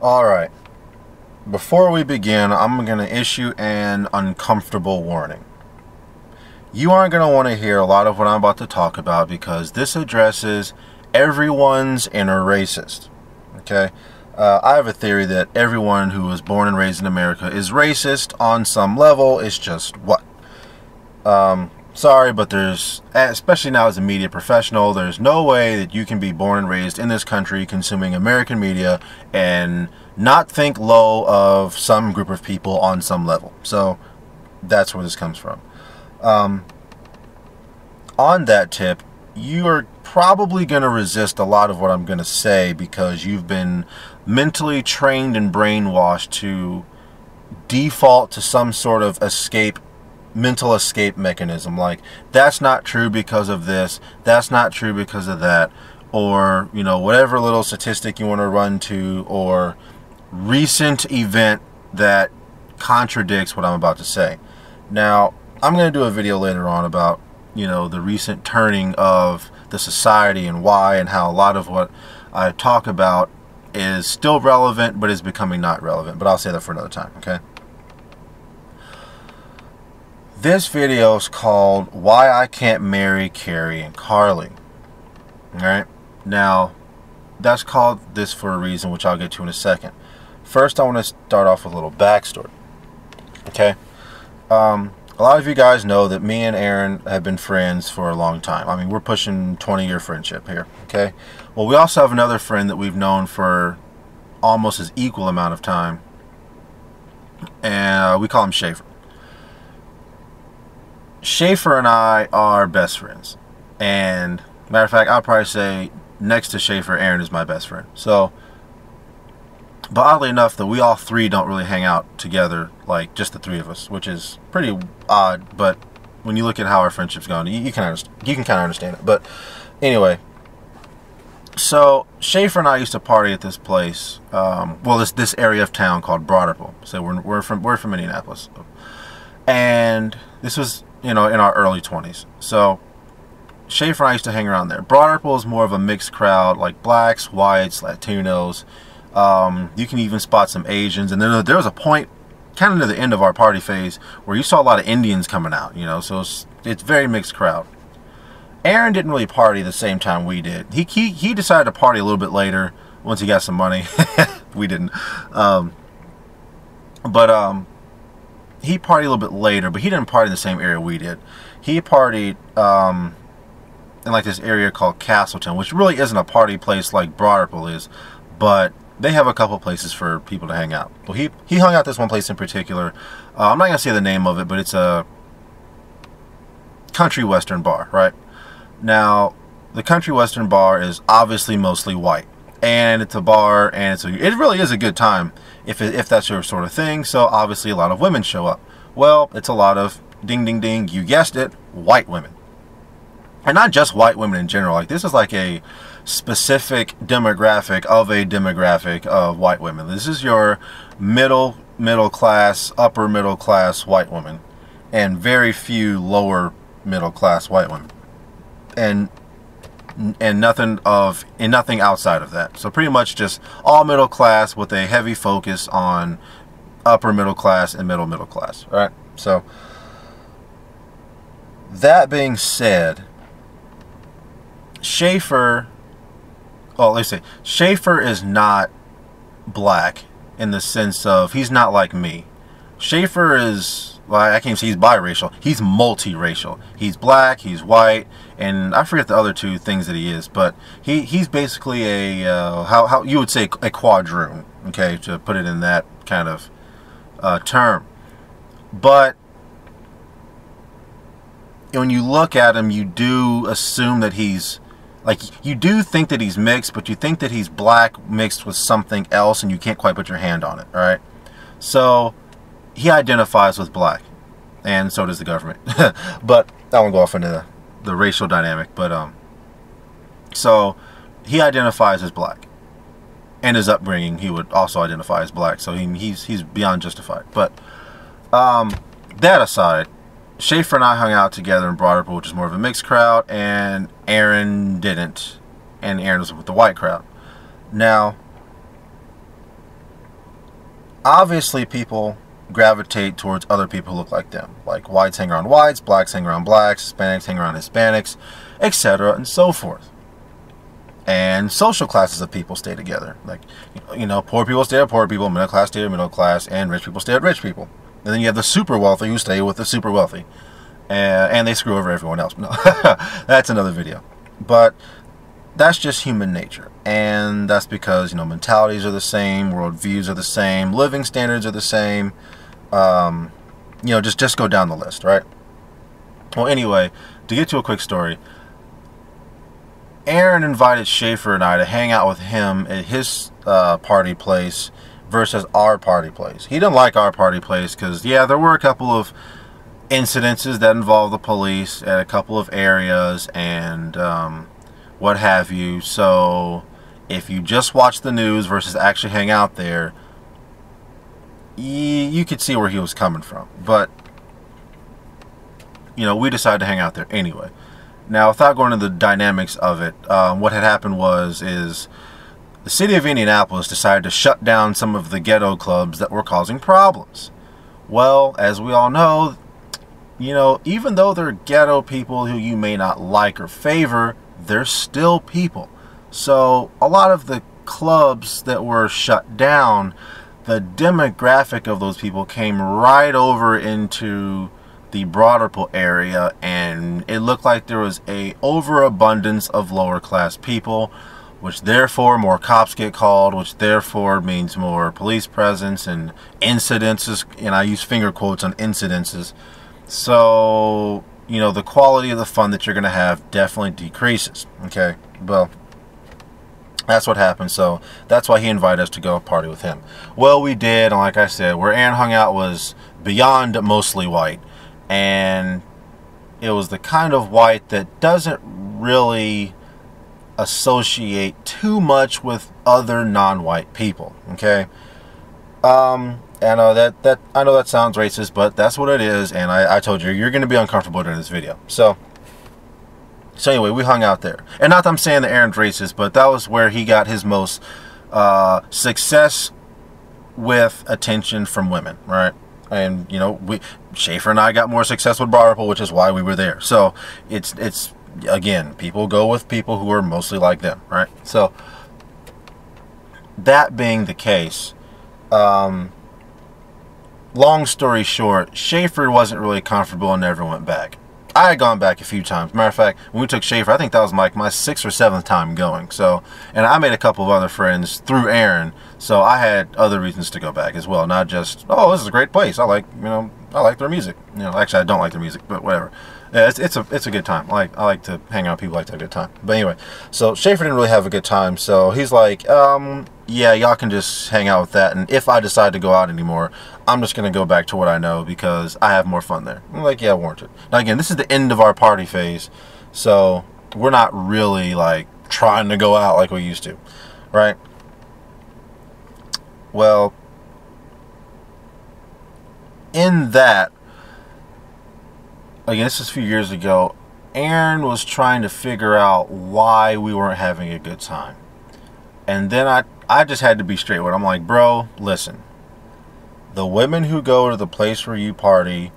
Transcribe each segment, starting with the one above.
Alright, before we begin, I'm going to issue an uncomfortable warning. You aren't going to want to hear a lot of what I'm about to talk about because this addresses everyone's inner racist. Okay? I have a theory that everyone who was born and raised in America is racist on some level. It's just what? Sorry, but there's, especially now as a media professional, there's no way that you can be born and raised in this country consuming American media and not think low of some group of people on some level. So that's where this comes from. On that tip, you are probably going to resist a lot of what I'm going to say because you've been mentally trained and brainwashed to default to some sort of mental escape mechanism, like that's not true because of this, that's not true because of that, or whatever little statistic you want to run to, or recent event that contradicts what I'm about to say. Now, I'm going to do a video later on about the recent turning of the society and why, and how a lot of what I talk about is still relevant but is becoming not relevant, but I'll say that for another time. Okay, this video is called Why I Can't Marry Carrie and Carly. Alright, now that's called this for a reason, which I'll get to in a second. First, I want to start off with a little backstory. Okay, a lot of you guys know that me and Aaron have been friends for a long time. I mean, we're pushing 20-year friendship here. Okay, well, we also have another friend that we've known for almost as equal amount of time, and we call him Schaefer. Schaefer and I are best friends, and matter of fact, I'll probably say next to Schaefer, Aaron is my best friend. So, but oddly enough, that we all three don't really hang out together, like just the three of us, which is pretty odd. But when you look at how our friendship's going, you can kind of understand it. But anyway, so Schaefer and I used to party at this place, well, this area of town called Broderpool. So we're from Indianapolis, and this was in our early 20s. So Schaefer and I used to hang around there. Broderpool is more of a mixed crowd, like blacks, whites, Latinos. You can even spot some Asians. And then there was a point, kind of near the end of our party phase, where you saw a lot of Indians coming out. So it's very mixed crowd. Aaron didn't really party the same time we did. He decided to party a little bit later once he got some money. We didn't. He partied a little bit later, but he didn't party in the same area we did. He partied in like this area called Castleton, which really isn't a party place like Broderpool is, but they have a couple places for people to hang out. Well, he hung out this one place in particular. I'm not going to say the name of it, but it's a country western bar, right? Now, the country western bar is obviously mostly white, and it's a bar, and it really is a good time if that's your sort of thing. So obviously a lot of women show up. Well, it's a lot of, ding ding ding, you guessed it, white women. And not just white women in general. Like, this is like a specific demographic of white women. This is your middle class, upper middle class white women, and very few lower middle class white women, and nothing outside of that. So pretty much just all middle class with a heavy focus on upper middle class and middle class. All right. So that being said, Schaefer is not black in the sense of, he's not like me. Schaefer is, well, I can't say he's biracial. He's multiracial. He's black, he's white, and I forget the other two things that he is, but he's basically a how you would say a quadroon, okay, to put it in that kind of term. But when you look at him, you do assume that he's, like, you do think that he's mixed, but you think that he's black mixed with something else, and you can't quite put your hand on it, all right? So he identifies with black, and so does the government. But I won't go off into the racial dynamic, but so he identifies as black, and his upbringing, he would also identify as black, so he's beyond justified. But that aside, Schaefer and I hung out together in Broderpool, which is more of a mixed crowd, and Aaron didn't, and Aaron was with the white crowd. Now, Obviously, people gravitate towards other people who look like them. Like whites hang around whites, blacks hang around blacks, Hispanics hang around Hispanics, etc. and so forth. And social classes of people stay together. Like, poor people stay with poor people, middle class stay with middle class, and rich people stay with rich people. And then you have the super wealthy who stay with the super wealthy. And they screw over everyone else. No, that's another video. But that's just human nature. And that's because, mentalities are the same, worldviews are the same, living standards are the same. Just go down the list, right? Well, anyway, to get to a quick story, Aaron invited Schaefer and I to hang out with him at his party place versus our party place. He didn't like our party place because, yeah, there were a couple of incidences that involved the police at a couple of areas and what have you. So if you just watch the news versus actually hang out there, you could see where he was coming from. But, we decided to hang out there anyway. Now, without going into the dynamics of it, what had happened is the city of Indianapolis decided to shut down some of the ghetto clubs that were causing problems. Well, as we all know, even though they're ghetto people who you may not like or favor, they're still people. So a lot of the clubs that were shut down, the demographic of those people came right over into the Broderpool area, and it looked like there was a overabundance of lower class people, which therefore more cops get called, which therefore means more police presence and incidences, and I use finger quotes on incidences. So, the quality of the fun that you're going to have definitely decreases. Okay, well, that's what happened. So that's why he invited us to go party with him. Well, we did, and like I said, where Aaron hung out was beyond mostly white. And it was the kind of white that doesn't really associate too much with other non-white people. Okay, I know that sounds racist, but that's what it is. And I told you, you're going to be uncomfortable during this video. So anyway, we hung out there. And not that I'm saying that Aaron's racist, but that was where he got his most success with attention from women, right? And Schaefer and I got more success with Broderpool, which is why we were there. So it's again, people go with people who are mostly like them, right? So that being the case, long story short, Schaefer wasn't really comfortable and never went back. I had gone back a few times. Matter of fact, when we took Schaefer, I think that was like my 6th or 7th time going. So, and I made a couple of other friends through Aaron, so I had other reasons to go back as well. Not just, oh, this is a great place. I like their music. Actually, I don't like their music, but whatever. Yeah, it's a good time. I like to hang out with people like to have a good time. But anyway, so Schaefer didn't really have a good time, so he's like, yeah, y'all can just hang out with that, and if I decide to go out anymore, I'm just going to go back to what I know because I have more fun there. I'm like, yeah, warranted. Now again, this is the end of our party phase, so we're not really like trying to go out like we used to, right? Well, in that, again, this is a few years ago, Aaron was trying to figure out why we weren't having a good time. And then I just had to be straight with him. I'm like, bro, listen. The women who go to the place where you party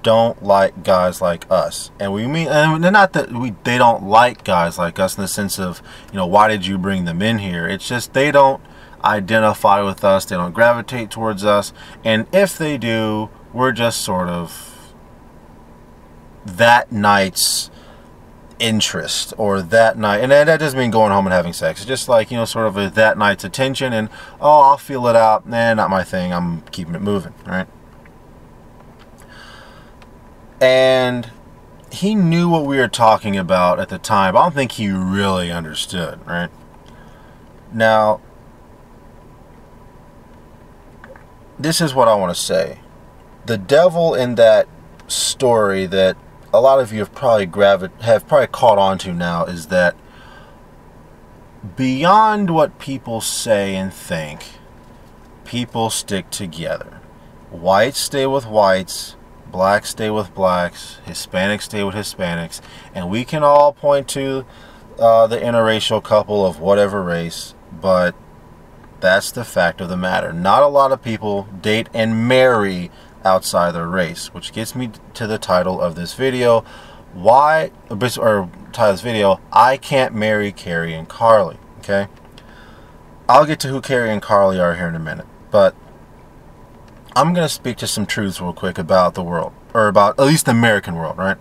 don't like guys like us. And we mean, and not that they don't like guys like us in the sense of, why did you bring them in here? It's just they don't identify with us. They don't gravitate towards us. And if they do, we're just sort of that night's interest, or that night, and that doesn't mean going home and having sex. It's just like, sort of that night's attention, and oh, I'll feel it out. Nah, not my thing. I'm keeping it moving, right? And he knew what we were talking about at the time, but I don't think he really understood, right? Now, this is what I want to say. The devil in that story that a lot of you have probably caught on to now is that beyond what people say and think, people stick together. Whites stay with whites, blacks stay with blacks, Hispanics stay with Hispanics, and we can all point to the interracial couple of whatever race, but That's the fact of the matter. Not a lot of people date and marry outside their race, which gets me to the title of this video. Why, or title of this video, I can't marry Carrie and Carly. Okay, I'll get to who Carrie and Carly are here in a minute, but I'm going to speak to some truths real quick about the world, or about at least the American world, right?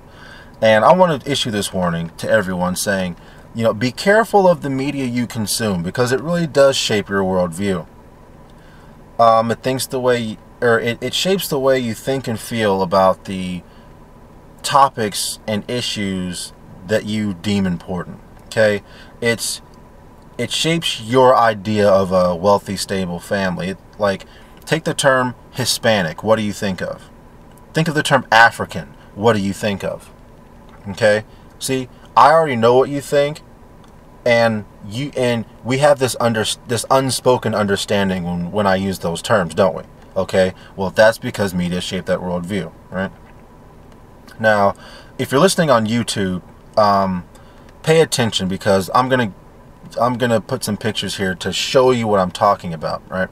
And I want to issue this warning to everyone saying, you know, be careful of the media you consume, because it really does shape your worldview. It shapes the way you think and feel about the topics and issues that you deem important. Okay, it shapes your idea of a wealthy, stable family. Like, take the term Hispanic. What do you think of? Think of the term African. What do you think of? Okay, see, I already know what you think. And we have this unspoken understanding when I use those terms, don't we? Okay, well, that's because media shaped that worldview, right? Now, if you're listening on YouTube, pay attention, because I'm gonna put some pictures here to show you what I'm talking about, right?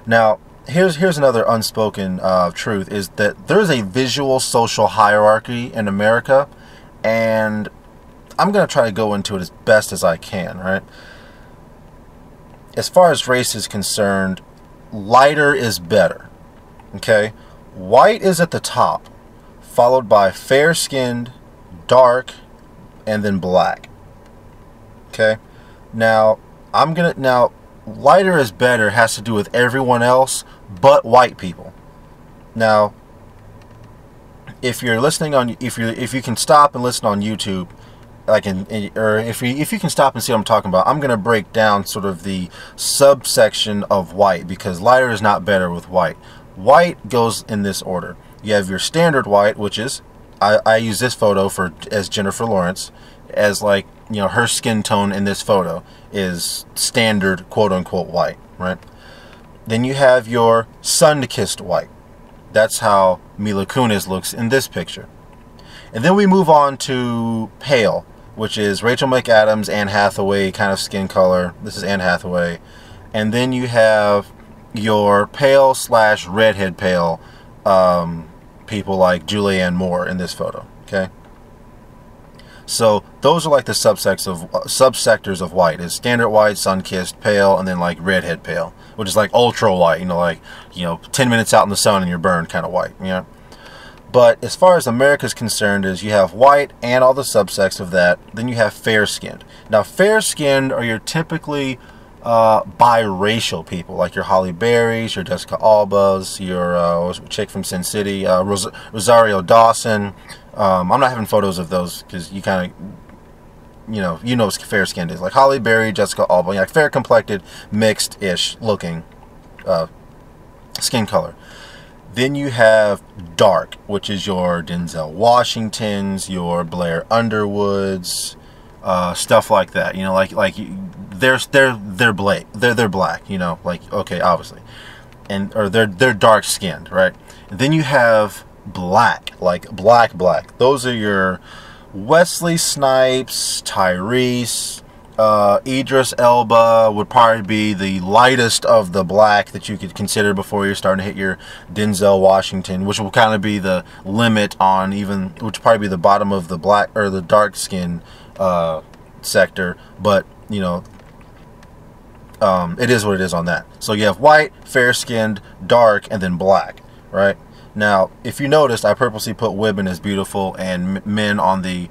Now, here's another unspoken truth, is that there's a visual social hierarchy in America, and I'm going to try to go into it as best as I can, right? As far as race is concerned, lighter is better, okay? White is at the top, followed by fair-skinned, dark, and then black, okay? Now, lighter is better has to do with everyone else but white people. Now, if you're listening on, if you can stop and listen on YouTube, or if you can stop and see what I'm talking about, I'm going to break down sort of the subsection of white, because lighter is not better with white. White goes in this order. You have your standard white, which is, I use this photo as Jennifer Lawrence, as, like, you know, her skin tone in this photo is standard quote-unquote white, right? Then you have your sun-kissed white. That's how Mila Kunis looks in this picture. And then we move on to pale, which is Rachel McAdams, Anne Hathaway kind of skin color. This is Anne Hathaway. And then you have your pale / redhead pale people like Julianne Moore in this photo. Okay, so those are like the subsectors of white. Is standard white, sun-kissed, pale, and then like redhead pale, which is like ultra white. You know, like, you know, 10 minutes out in the sun and you're burned kind of white. You know. But as far as America is concerned, is you have white and all the subsects of that. Then you have fair-skinned. Now, fair-skinned are your typically biracial people, like your Halle Berrys, your Jessica Albas, your chick from Sin City, Rosario Dawson. I'm not having photos of those because you kind of, you know what fair-skinned is. Like Halle Berry, Jessica Alba, like fair-complected, mixed-ish looking skin color. Then you have dark, which is your Denzel Washingtons, your Blair Underwoods, stuff like that. You know, like they're black. You know, like, okay, obviously, or they're dark skinned, right? And then you have black, like black. Those are your Wesley Snipes, Tyrese. Idris Elba would probably be the lightest of the black that you could consider before you're starting to hit your Denzel Washington, which will kind of be the limit on which will probably be the bottom of the black or the dark skin sector. But, you know, it is what it is on that. So you have white, fair-skinned, dark, and then black, right? Now, if you noticed, I purposely put women as beautiful and men on the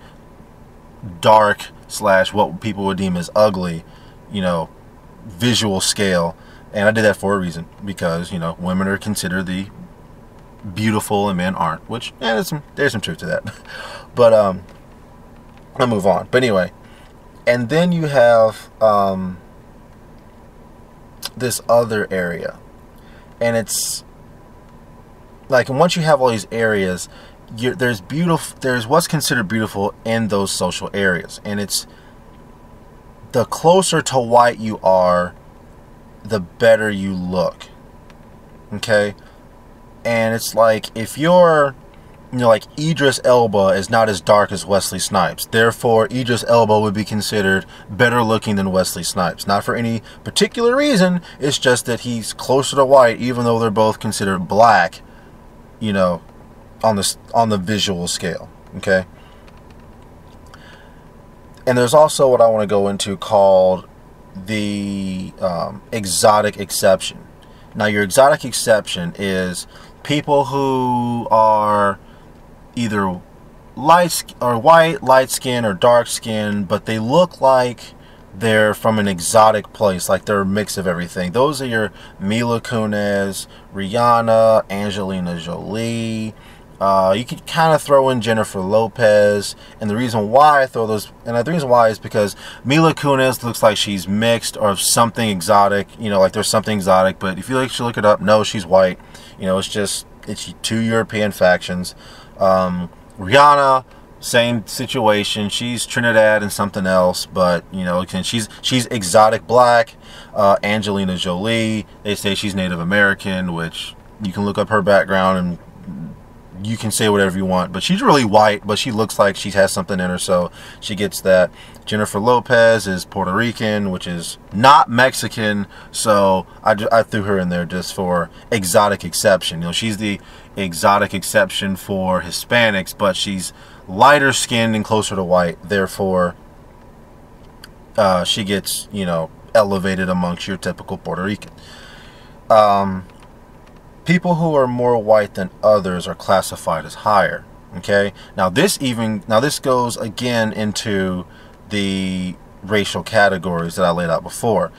dark / what people would deem as ugly, you know, visual scale. And I did that for a reason, because, you know, women are considered the beautiful and men aren't, which, yeah, there's some truth to that. But I'll move on. But anyway, and then you have this other area, and it's like, and once you have all these areas, there's what's considered beautiful in those social areas, and it's the closer to white you are, the better you look. Okay, and it's like, if you're you know, like Idris Elba is not as dark as Wesley Snipes. Therefore, Idris Elba would be considered better looking than Wesley Snipes. Not for any particular reason. It's just that he's closer to white, even though they're both considered black, you know, on the visual scale. Okay. And there's also what I want to go into called the exotic exception. Now, your exotic exception is people who are either white, light skin, or dark skin, but they look like they're from an exotic place, like they're a mix of everything. Those are your Mila Kunis, Rihanna, Angelina Jolie. You could kind of throw in Jennifer Lopez, and the reason why I throw those, and the reason why is because Mila Kunis looks like she's mixed or something exotic, you know, like there's something exotic. But if you actually look it up, no, she's white. You know, it's two European factions. Rihanna, same situation. She's Trinidad and something else, but you know, she's exotic black. Angelina Jolie, they say she's Native American, which you can look up her background and you can say whatever you want, but she's really white, but she looks like she has something in her, so she gets that. Jennifer Lopez is Puerto Rican, which is not Mexican, so I threw her in there just for exotic exception. You know, she's the exotic exception for Hispanics, but she's lighter skinned and closer to white, therefore she gets, you know, elevated amongst your typical Puerto Rican. People who are more white than others are classified as higher. Okay, now this goes again into the racial categories that I laid out before.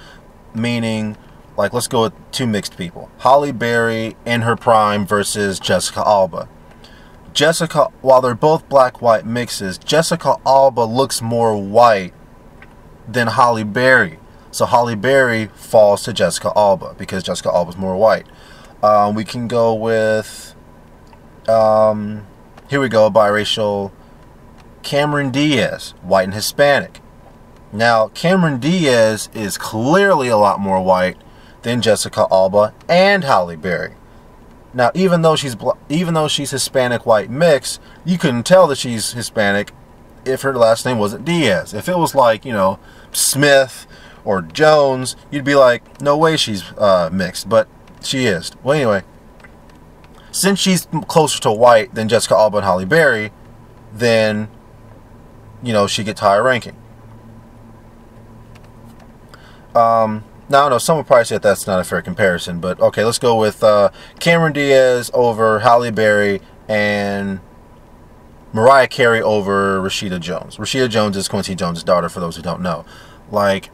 Meaning, like, let's go with two mixed people: Halle Berry in her prime versus Jessica Alba. Jessica, while they're both black-white mixes, Jessica Alba looks more white than Halle Berry. So Halle Berry falls to Jessica Alba because Jessica Alba's more white. We can go with, here we go, biracial Cameron Diaz, white and Hispanic. Now, Cameron Diaz is clearly a lot more white than Jessica Alba and Halle Berry. Now, even though she's Hispanic white mix, you couldn't tell that she's Hispanic if her last name wasn't Diaz. If it was like, you know, Smith or Jones, you'd be like, no way she's mixed, but she is. Well, anyway, since she's closer to white than Jessica Alba and Halle Berry, then, you know, she gets higher ranking. Now, I know some would probably say that's not a fair comparison, but okay, let's go with Cameron Diaz over Halle Berry and Mariah Carey over Rashida Jones. Rashida Jones is Quincy Jones' daughter, for those who don't know. Like,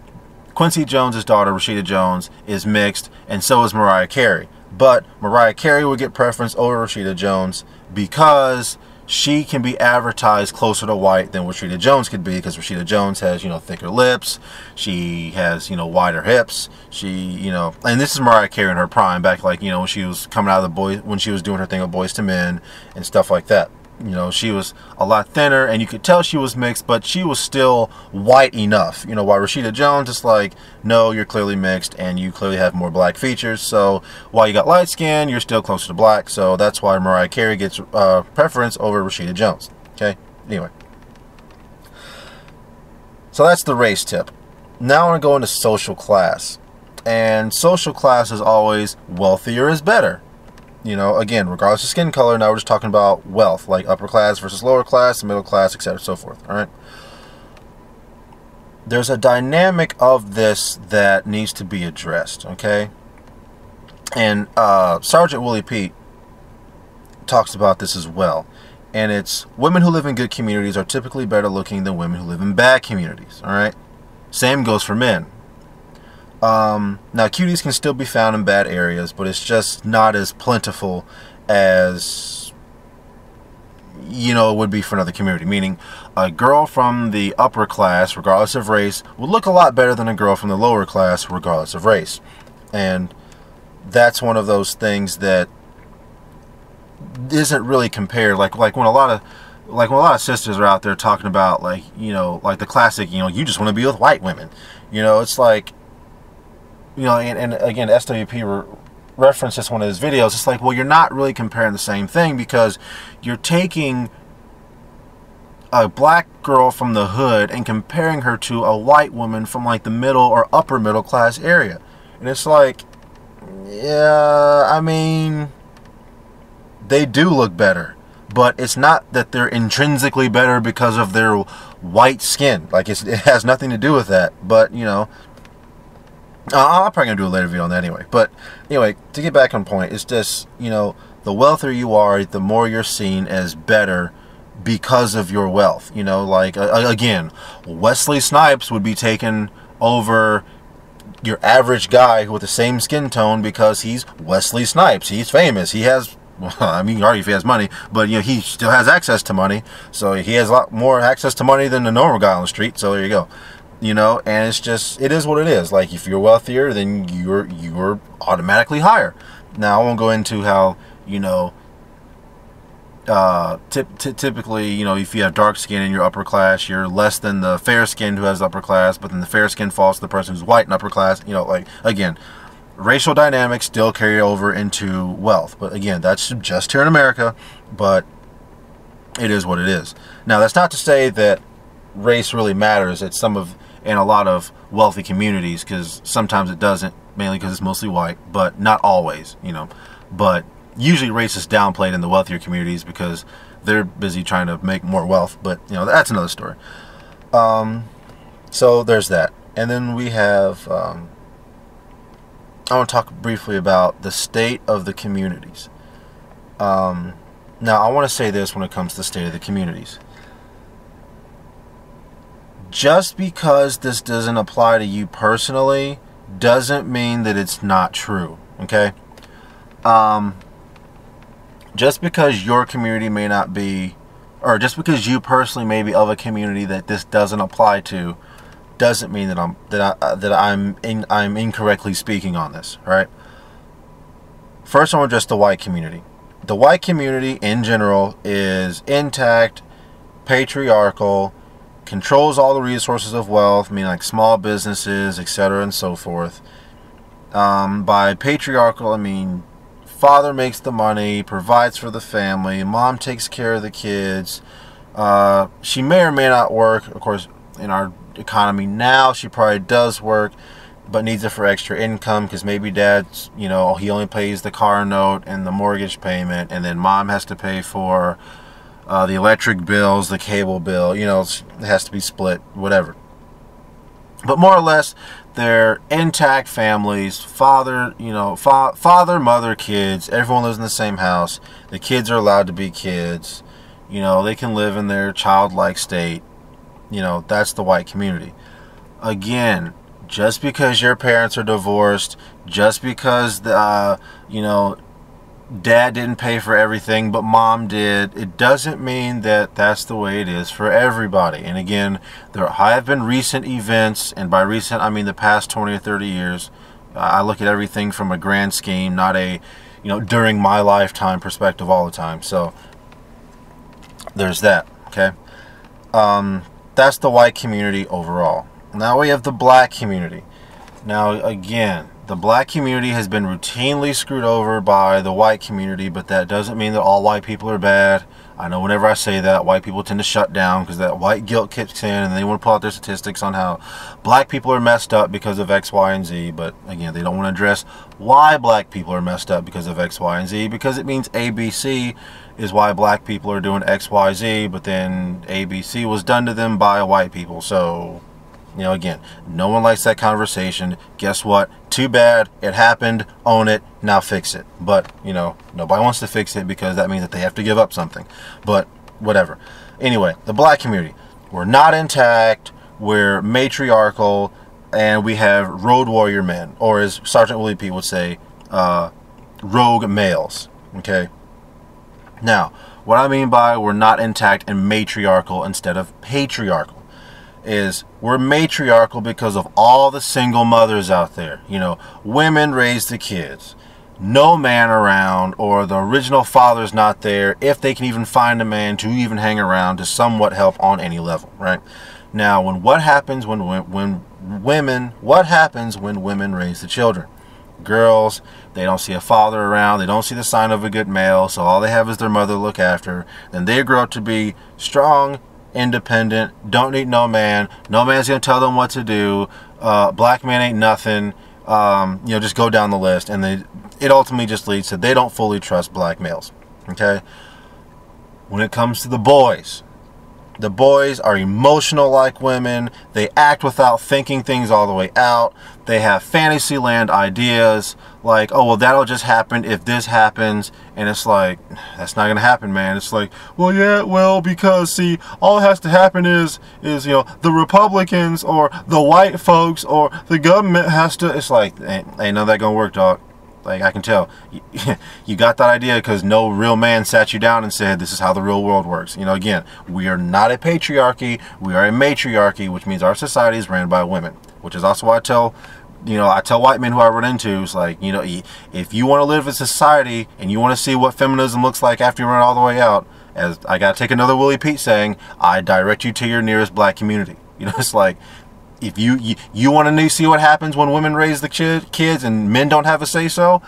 Quincy Jones' daughter, Rashida Jones, is mixed, and so is Mariah Carey. But Mariah Carey would get preference over Rashida Jones because she can be advertised closer to white than Rashida Jones could be, because Rashida Jones has, you know, thicker lips, she has, you know, wider hips, she, you know, and this is Mariah Carey in her prime, back like, you know, when she was coming out of when she was doing her thing with Boyz II Men and stuff like that. You know, she was a lot thinner, and you could tell she was mixed, but she was still white enough. You know, while Rashida Jones is like, no, you're clearly mixed, and you clearly have more black features. So while you got light skin, you're still closer to black. So that's why Mariah Carey gets preference over Rashida Jones. Okay. Anyway, so that's the race tip. Now I want to go into social class, and social class is always wealthier is better. You know, again, regardless of skin color, now we're just talking about wealth, like upper class versus lower class, middle class, etc., so forth. All right. There's a dynamic of this that needs to be addressed, okay? And Sergeant Willie Pete talks about this as well. And it's women who live in good communities are typically better looking than women who live in bad communities, all right? Same goes for men. Now, cuties can still be found in bad areas, but it's just not as plentiful as, you know, it would be for another community. Meaning, a girl from the upper class, regardless of race, would look a lot better than a girl from the lower class, regardless of race. And that's one of those things that isn't really compared. Like when a lot of sisters are out there talking about, like, you know, like the classic, you know, you just want to be with white women. You know, it's like, you know, and again, SWP referenced this in one of his videos. It's like, well, you're not really comparing the same thing, because you're taking a black girl from the hood and comparing her to a white woman from like the middle or upper middle class area. And it's like, yeah, I mean, they do look better, but it's not that they're intrinsically better because of their white skin. Like, it has nothing to do with that. But, you know, I'm probably going to do a later video on that anyway. But anyway, to get back on point, it's just, you know, the wealthier you are, the more you're seen as better because of your wealth. You know, like, again, Wesley Snipes would be taken over your average guy with the same skin tone because he's Wesley Snipes. He's famous. He has, well, I mean, you can argue if he has money, but, you know, he still has access to money. So he has a lot more access to money than the normal guy on the street. So there you go. You know, and it's just, it is what it is. Like, if you're wealthier, then you're automatically higher. Now, I won't go into how, you know, typically, you know, if you have dark skin in your upper class, you're less than the fair skin who has upper class, but then the fair skin falls to the person who's white in upper class. You know, like, again, racial dynamics still carry over into wealth. But again, that's just here in America, but it is what it is. Now, that's not to say that race really matters in a lot of wealthy communities, because sometimes it doesn't, mainly because it's mostly white, but not always, you know. But usually race is downplayed in the wealthier communities because they're busy trying to make more wealth. But, you know, that's another story. So there's that. And then we have, I want to talk briefly about the state of the communities. Now, I want to say this when it comes to the state of the communities. Just because this doesn't apply to you personally doesn't mean that it's not true, okay? Just because your community may not be, or just because you personally may be of a community that this doesn't apply to, doesn't mean that I'm incorrectly speaking on this, right? First, I want to address the white community. The white community in general is intact, patriarchal, controls all the resources of wealth, meaning like small businesses, etc., and so forth. By patriarchal, I mean father makes the money, provides for the family, mom takes care of the kids. She may or may not work. Of course, in our economy now, she probably does work, but needs it for extra income, because maybe dad's, you know, he only pays the car note and the mortgage payment, and then mom has to pay for the electric bills, the cable bill, you know, it has to be split, whatever. But more or less, they're intact families, father, you know, father, mother, kids, everyone lives in the same house. The kids are allowed to be kids, you know, they can live in their childlike state. You know, that's the white community. Again, just because your parents are divorced, just because, you know, dad didn't pay for everything, but mom did, it doesn't mean that that's the way it is for everybody. And again, there have been recent events, and by recent, I mean the past 20 or 30 years. I look at everything from a grand scheme, not a, you know, during my lifetime perspective all the time. So, there's that, okay? That's the white community overall. Now we have the black community. Now, again, the black community has been routinely screwed over by the white community, but that doesn't mean that all white people are bad. I know whenever I say that, white people tend to shut down because that white guilt kicks in, and they want to pull out their statistics on how black people are messed up because of X, Y, and Z. But again, they don't want to address why black people are messed up because of X, Y, and Z, because it means ABC is why black people are doing X, Y, Z, but then ABC was done to them by white people. So, you know, again, no one likes that conversation. Guess what? Too bad. It happened. Own it. Now fix it. But, you know, nobody wants to fix it because that means that they have to give up something. But, whatever. Anyway, the black community. We're not intact. We're matriarchal. And we have road warrior men. Or as Sergeant Willie P would say, rogue males. Okay? Now, what I mean by we're not intact and matriarchal instead of patriarchal is we're matriarchal because of all the single mothers out there. You know, women raise the kids. No man around, or the original father's not there, if they can even find a man to even hang around to somewhat help on any level, right? Now, what happens when women raise the children? Girls, They don't see a father around. They don't see the sign of a good male. So all they have is their mother to look after. Then they grow up to be strong, independent, don't need no man. No man's going to tell them what to do. Black man ain't nothing. Just go down the list. And it ultimately just leads to they don't fully trust black males. Okay? When it comes to the boys are emotional like women. They act without thinking things all the way out. They have fantasyland ideas like, oh, well, that'll just happen if this happens. And it's like, that's not going to happen, man. It's like, well, yeah, well, because, see, all that has to happen is the Republicans or the white folks or the government has to. It's like, ain't none of that going to work, dog. Like, I can tell you got that idea because no real man sat you down and said this is how the real world works. Again, we are not a patriarchy, we are a matriarchy, which means our society is ran by women, which is also why I tell white men who I run into, it's like, if you want to live in society and you want to see what feminism looks like after you run all the way out, as I got to take another Willie Pete saying, I direct you to your nearest black community. It's like, if you want to see what happens when women raise the kids and men don't have a say-so,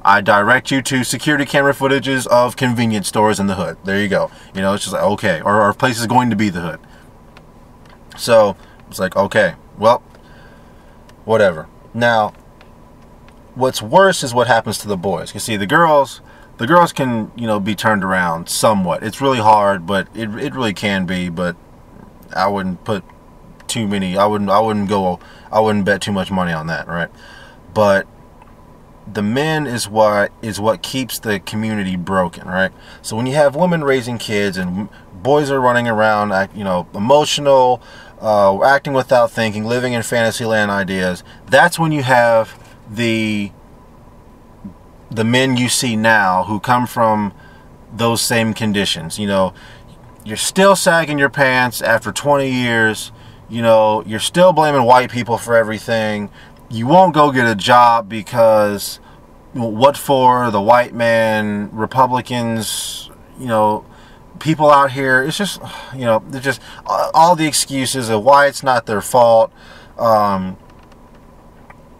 I direct you to security camera footages of convenience stores in the hood. There you go. It's just like, okay. Or places going to be the hood. So, it's like, okay, well, whatever. Now, what's worse is what happens to the boys. You see, the girls can, be turned around somewhat. It's really hard, but it really can be, but I wouldn't put too many. I wouldn't bet too much money on that, right? But the men is what keeps the community broken, right? So when you have women raising kids and boys are running around, emotional, acting without thinking, living in fantasyland ideas, that's when you have the men you see now who come from those same conditions. You're still sagging your pants after 20 years. You're still blaming white people for everything. You won't go get a job because what for? The white man, Republicans, people out here. It's just, they're just all the excuses of why it's not their fault.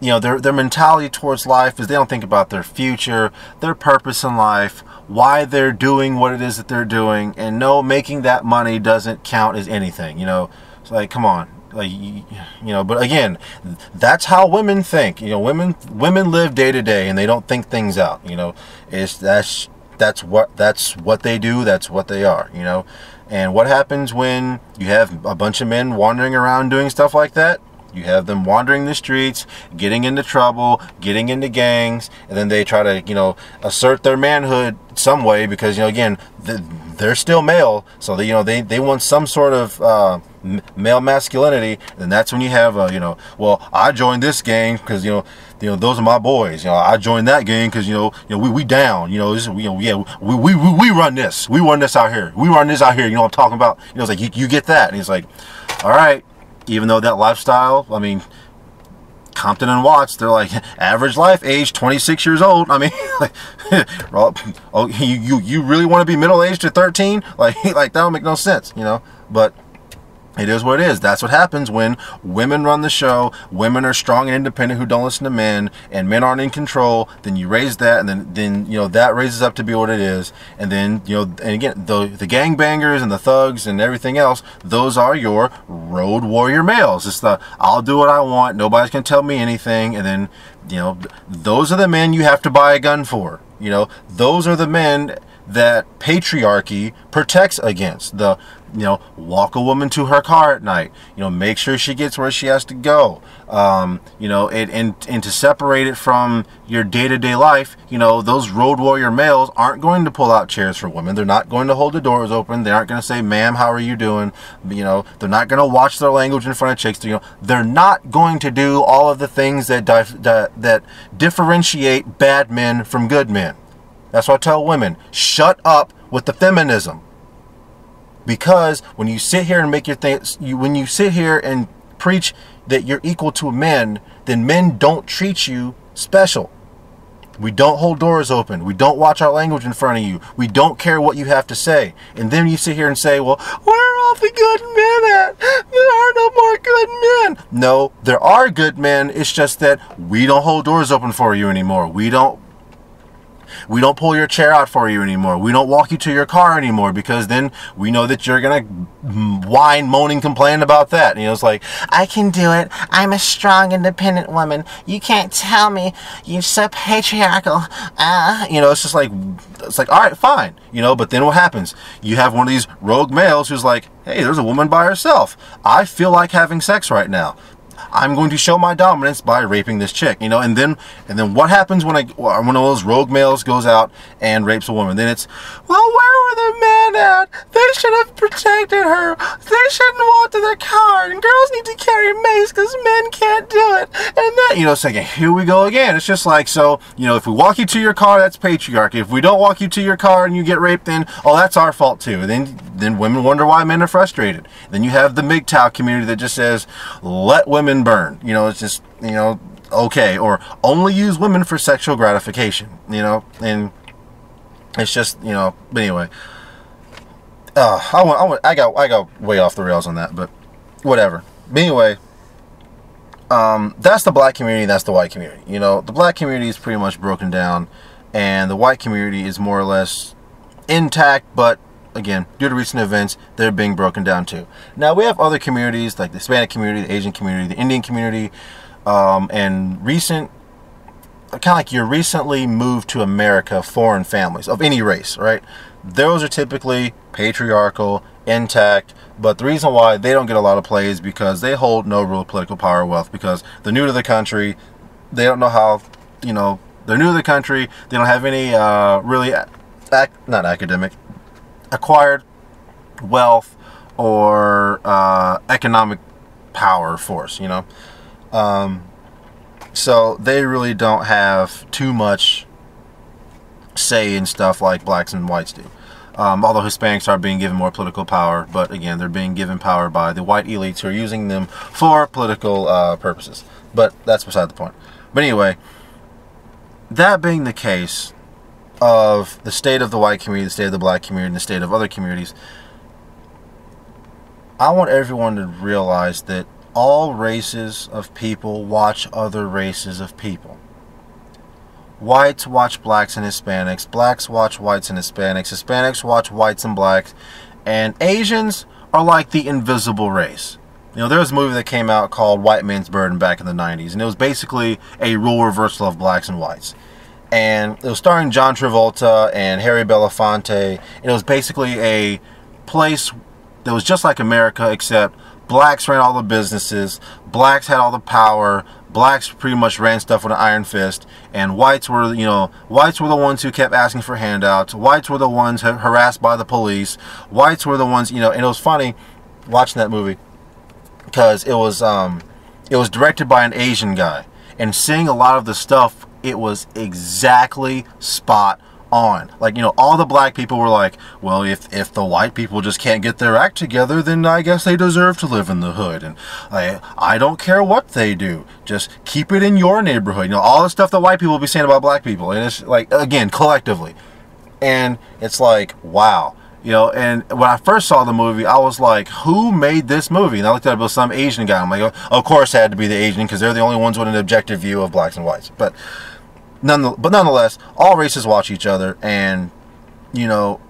Their mentality towards life is they don't think about their future, their purpose in life, why they're doing what it is that they're doing, and making that money doesn't count as anything. It's like, come on, but again, that's how women think. Women live day to day and they don't think things out. That's what they do. That's what they are. And what happens when you have a bunch of men wandering around doing stuff like that? You have them wandering the streets, getting into trouble, getting into gangs, and then they try to, assert their manhood some way because, again, they're still male, so they want some sort of male masculinity, and that's when you have, well, I joined this gang because, those are my boys. I joined that gang because, we down. We run this. We run this out here. We run this out here. What I'm talking about? It's like you get that, and he's like, all right. Even though that lifestyle, Compton and Watts, they're like average life age 26 years old. You really want to be middle aged at 13? Like that don't make no sense, But it is what it is. That's what happens when women run the show. Women are strong and independent who don't listen to men, and men aren't in control. Then you raise that, and then that raises up to be what it is. And then and again, the gangbangers and the thugs and everything else, those are your road warrior males. It's the I'll do what I want. Nobody's gonna tell me anything. And then those are the men you have to buy a gun for. Those are the men that patriarchy protects against. Walk a woman to her car at night, make sure she gets where she has to go, and to separate it from your day-to-day life, those road warrior males aren't going to pull out chairs for women. They're not going to hold the doors open. They aren't going to say, ma'am, how are you doing? They're not going to watch their language in front of chicks. They're not going to do all of the things that differentiate bad men from good men. That's why I tell women, shut up with the feminism. Because when you sit here and make your things, when you sit here and preach that you're equal to men, then men don't treat you special. We don't hold doors open. We don't watch our language in front of you. We don't care what you have to say. And then you sit here and say, well, where are all the good men at? There are no more good men. No, there are good men. It's just that we don't hold doors open for you anymore. We don't pull your chair out for you anymore. We don't walk you to your car anymore, because then we know that you're going to whine, moan, and complain about that. You know, it's like, I can do it. I'm a strong, independent woman. You can't tell me. You're so patriarchal. You know, it's just like, all right, fine. You know, but then what happens? You have one of these rogue males who's like, hey, there's a woman by herself. I feel like having sex right now. I'm going to show my dominance by raping this chick, you know. And then what happens when one of those rogue males goes out and rapes a woman? Then it's, well, where were the men at? They should have protected her. They shouldn't walk to their car. And girls need to carry mace because men can't do it. And then, you know, it's like, here we go again. It's just like, so, you know, if we walk you to your car, that's patriarchy. If we don't walk you to your car and you get raped, then, oh, that's our fault too. And then women wonder why men are frustrated. Then you have the MGTOW community that just says, let women burn. You know, it's just, you know, okay, or only use women for sexual gratification, you know. And it's just, you know, but anyway, I got way off the rails on that, but whatever. But anyway, that's the black community, that's the white community. You know, the black community is pretty much broken down, and the white community is more or less intact, but again, due to recent events, they're being broken down too. Now, we have other communities like the Hispanic community, the Asian community, the Indian community, and recent, kind of like your recently moved to America foreign families of any race, right? Those are typically patriarchal, intact, but the reason why they don't get a lot of play is because they hold no real political power or wealth, because they're new to the country. They don't know how, you know, they're new to the country. They don't have any really, not academic, acquired wealth or economic power force, you know. So they really don't have too much say in stuff like blacks and whites do. Although Hispanics are being given more political power, but again, they're being given power by the white elites who are using them for political purposes. But that's beside the point. But anyway, that being the case of the state of the white community, the state of the black community, and the state of other communities, I want everyone to realize that all races of people watch other races of people. Whites watch blacks and Hispanics. Blacks watch whites and Hispanics. Hispanics watch whites and blacks. And Asians are like the invisible race. You know, there was a movie that came out called White Man's Burden back in the 90s. And it was basically a role reversal of blacks and whites. And it was starring John Travolta and Harry Belafonte. And it was basically a place that was just like America, except blacks ran all the businesses. Blacks had all the power. Blacks pretty much ran stuff with an iron fist, and whites were, you know, whites were the ones who kept asking for handouts. Whites were the ones harassed by the police. Whites were the ones, you know, and it was funny watching that movie because it was directed by an Asian guy, and seeing a lot of the stuff, it was exactly spot on. Like, you know, all the black people were like, well, if the white people just can't get their act together, then I guess they deserve to live in the hood. And I don't care what they do. Just keep it in your neighborhood. You know, all the stuff that white people will be saying about black people. And it's like, again, collectively. And it's like, wow. You know, and when I first saw the movie, I was like, who made this movie? And I looked at it, it was some Asian guy. I'm like, oh, of course it had to be the Asian, because they're the only ones with an objective view of blacks and whites. But nonetheless, all races watch each other, and, you know,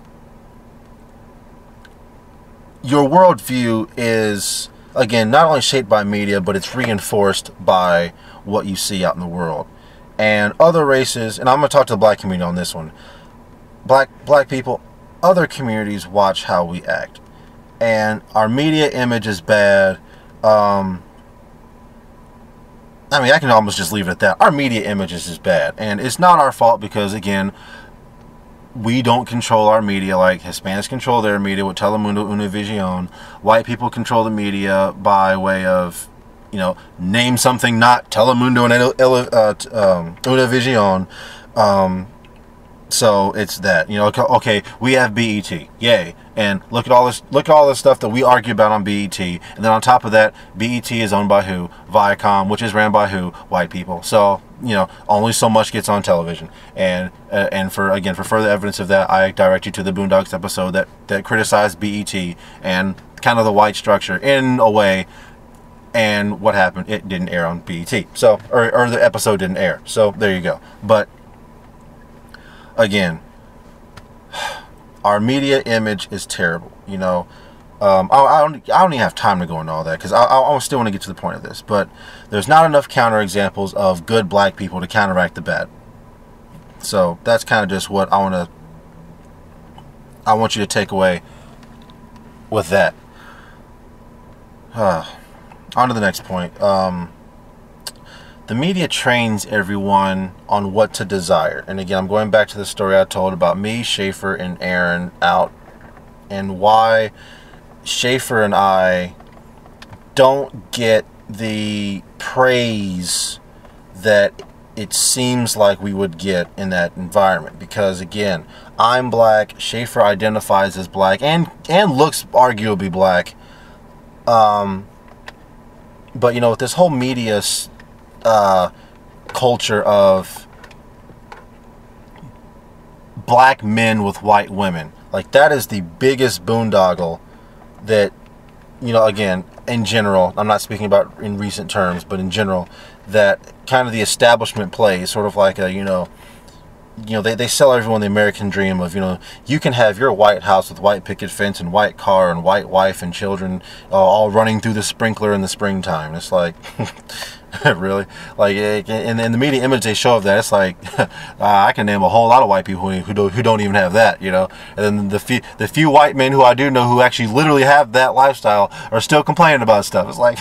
your worldview is, again, not only shaped by media, but it's reinforced by what you see out in the world. And other races, and I'm going to talk to the black community on this one, black people, other communities watch how we act. And our media image is bad. I mean, I can almost just leave it at that. Our media image is just bad. And it's not our fault because, again, we don't control our media like Hispanics control their media with Telemundo, Univision. White people control the media by way of, you know, name something not Telemundo and Univision. So it's that, you know, okay, we have BET, yay, and look at all this stuff that we argue about on BET, and then on top of that, BET is owned by who? Viacom, which is ran by who? White people. So, you know, only so much gets on television, and for further evidence of that, I direct you to the Boondocks episode that criticized BET and kind of the white structure in a way. And what happened? It didn't air on BET, so or the episode didn't air. So there you go. But again, our media image is terrible. You know, I don't even have time to go into all that because I still want to get to the point of this. But there's not enough counterexamples of good black people to counteract the bad. So that's kind of just what I want you to take away with that. On to the next point. The media trains everyone on what to desire. And again, I'm going back to the story I told about me, Schaefer, and Aaron out, and why Schaefer and I don't get the praise that it seems like we would get in that environment. Because again, I'm black, Schaefer identifies as black and looks arguably black. But you know, with this whole media culture of black men with white women, like that is the biggest boondoggle that, you know, again, in general, I'm not speaking about in recent terms, but in general, that kind of the establishment plays sort of like a, you know, they sell everyone the American dream of, you know, you can have your white house with white picket fence and white car and white wife and children all running through the sprinkler in the springtime. It's like, really? Like, in the media image they show of that, it's like, I can name a whole lot of white people who don't even have that, you know? And then the few white men who I do know who actually literally have that lifestyle are still complaining about stuff. It's like,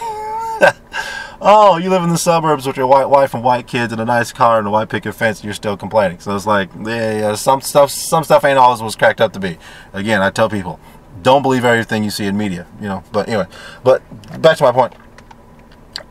oh, you live in the suburbs with your white wife and white kids and a nice car and a white picket fence, and you're still complaining. So it's like, yeah, some stuff ain't all it was cracked up to be. Again, I tell people, don't believe everything you see in media, you know. But anyway, but back to my point.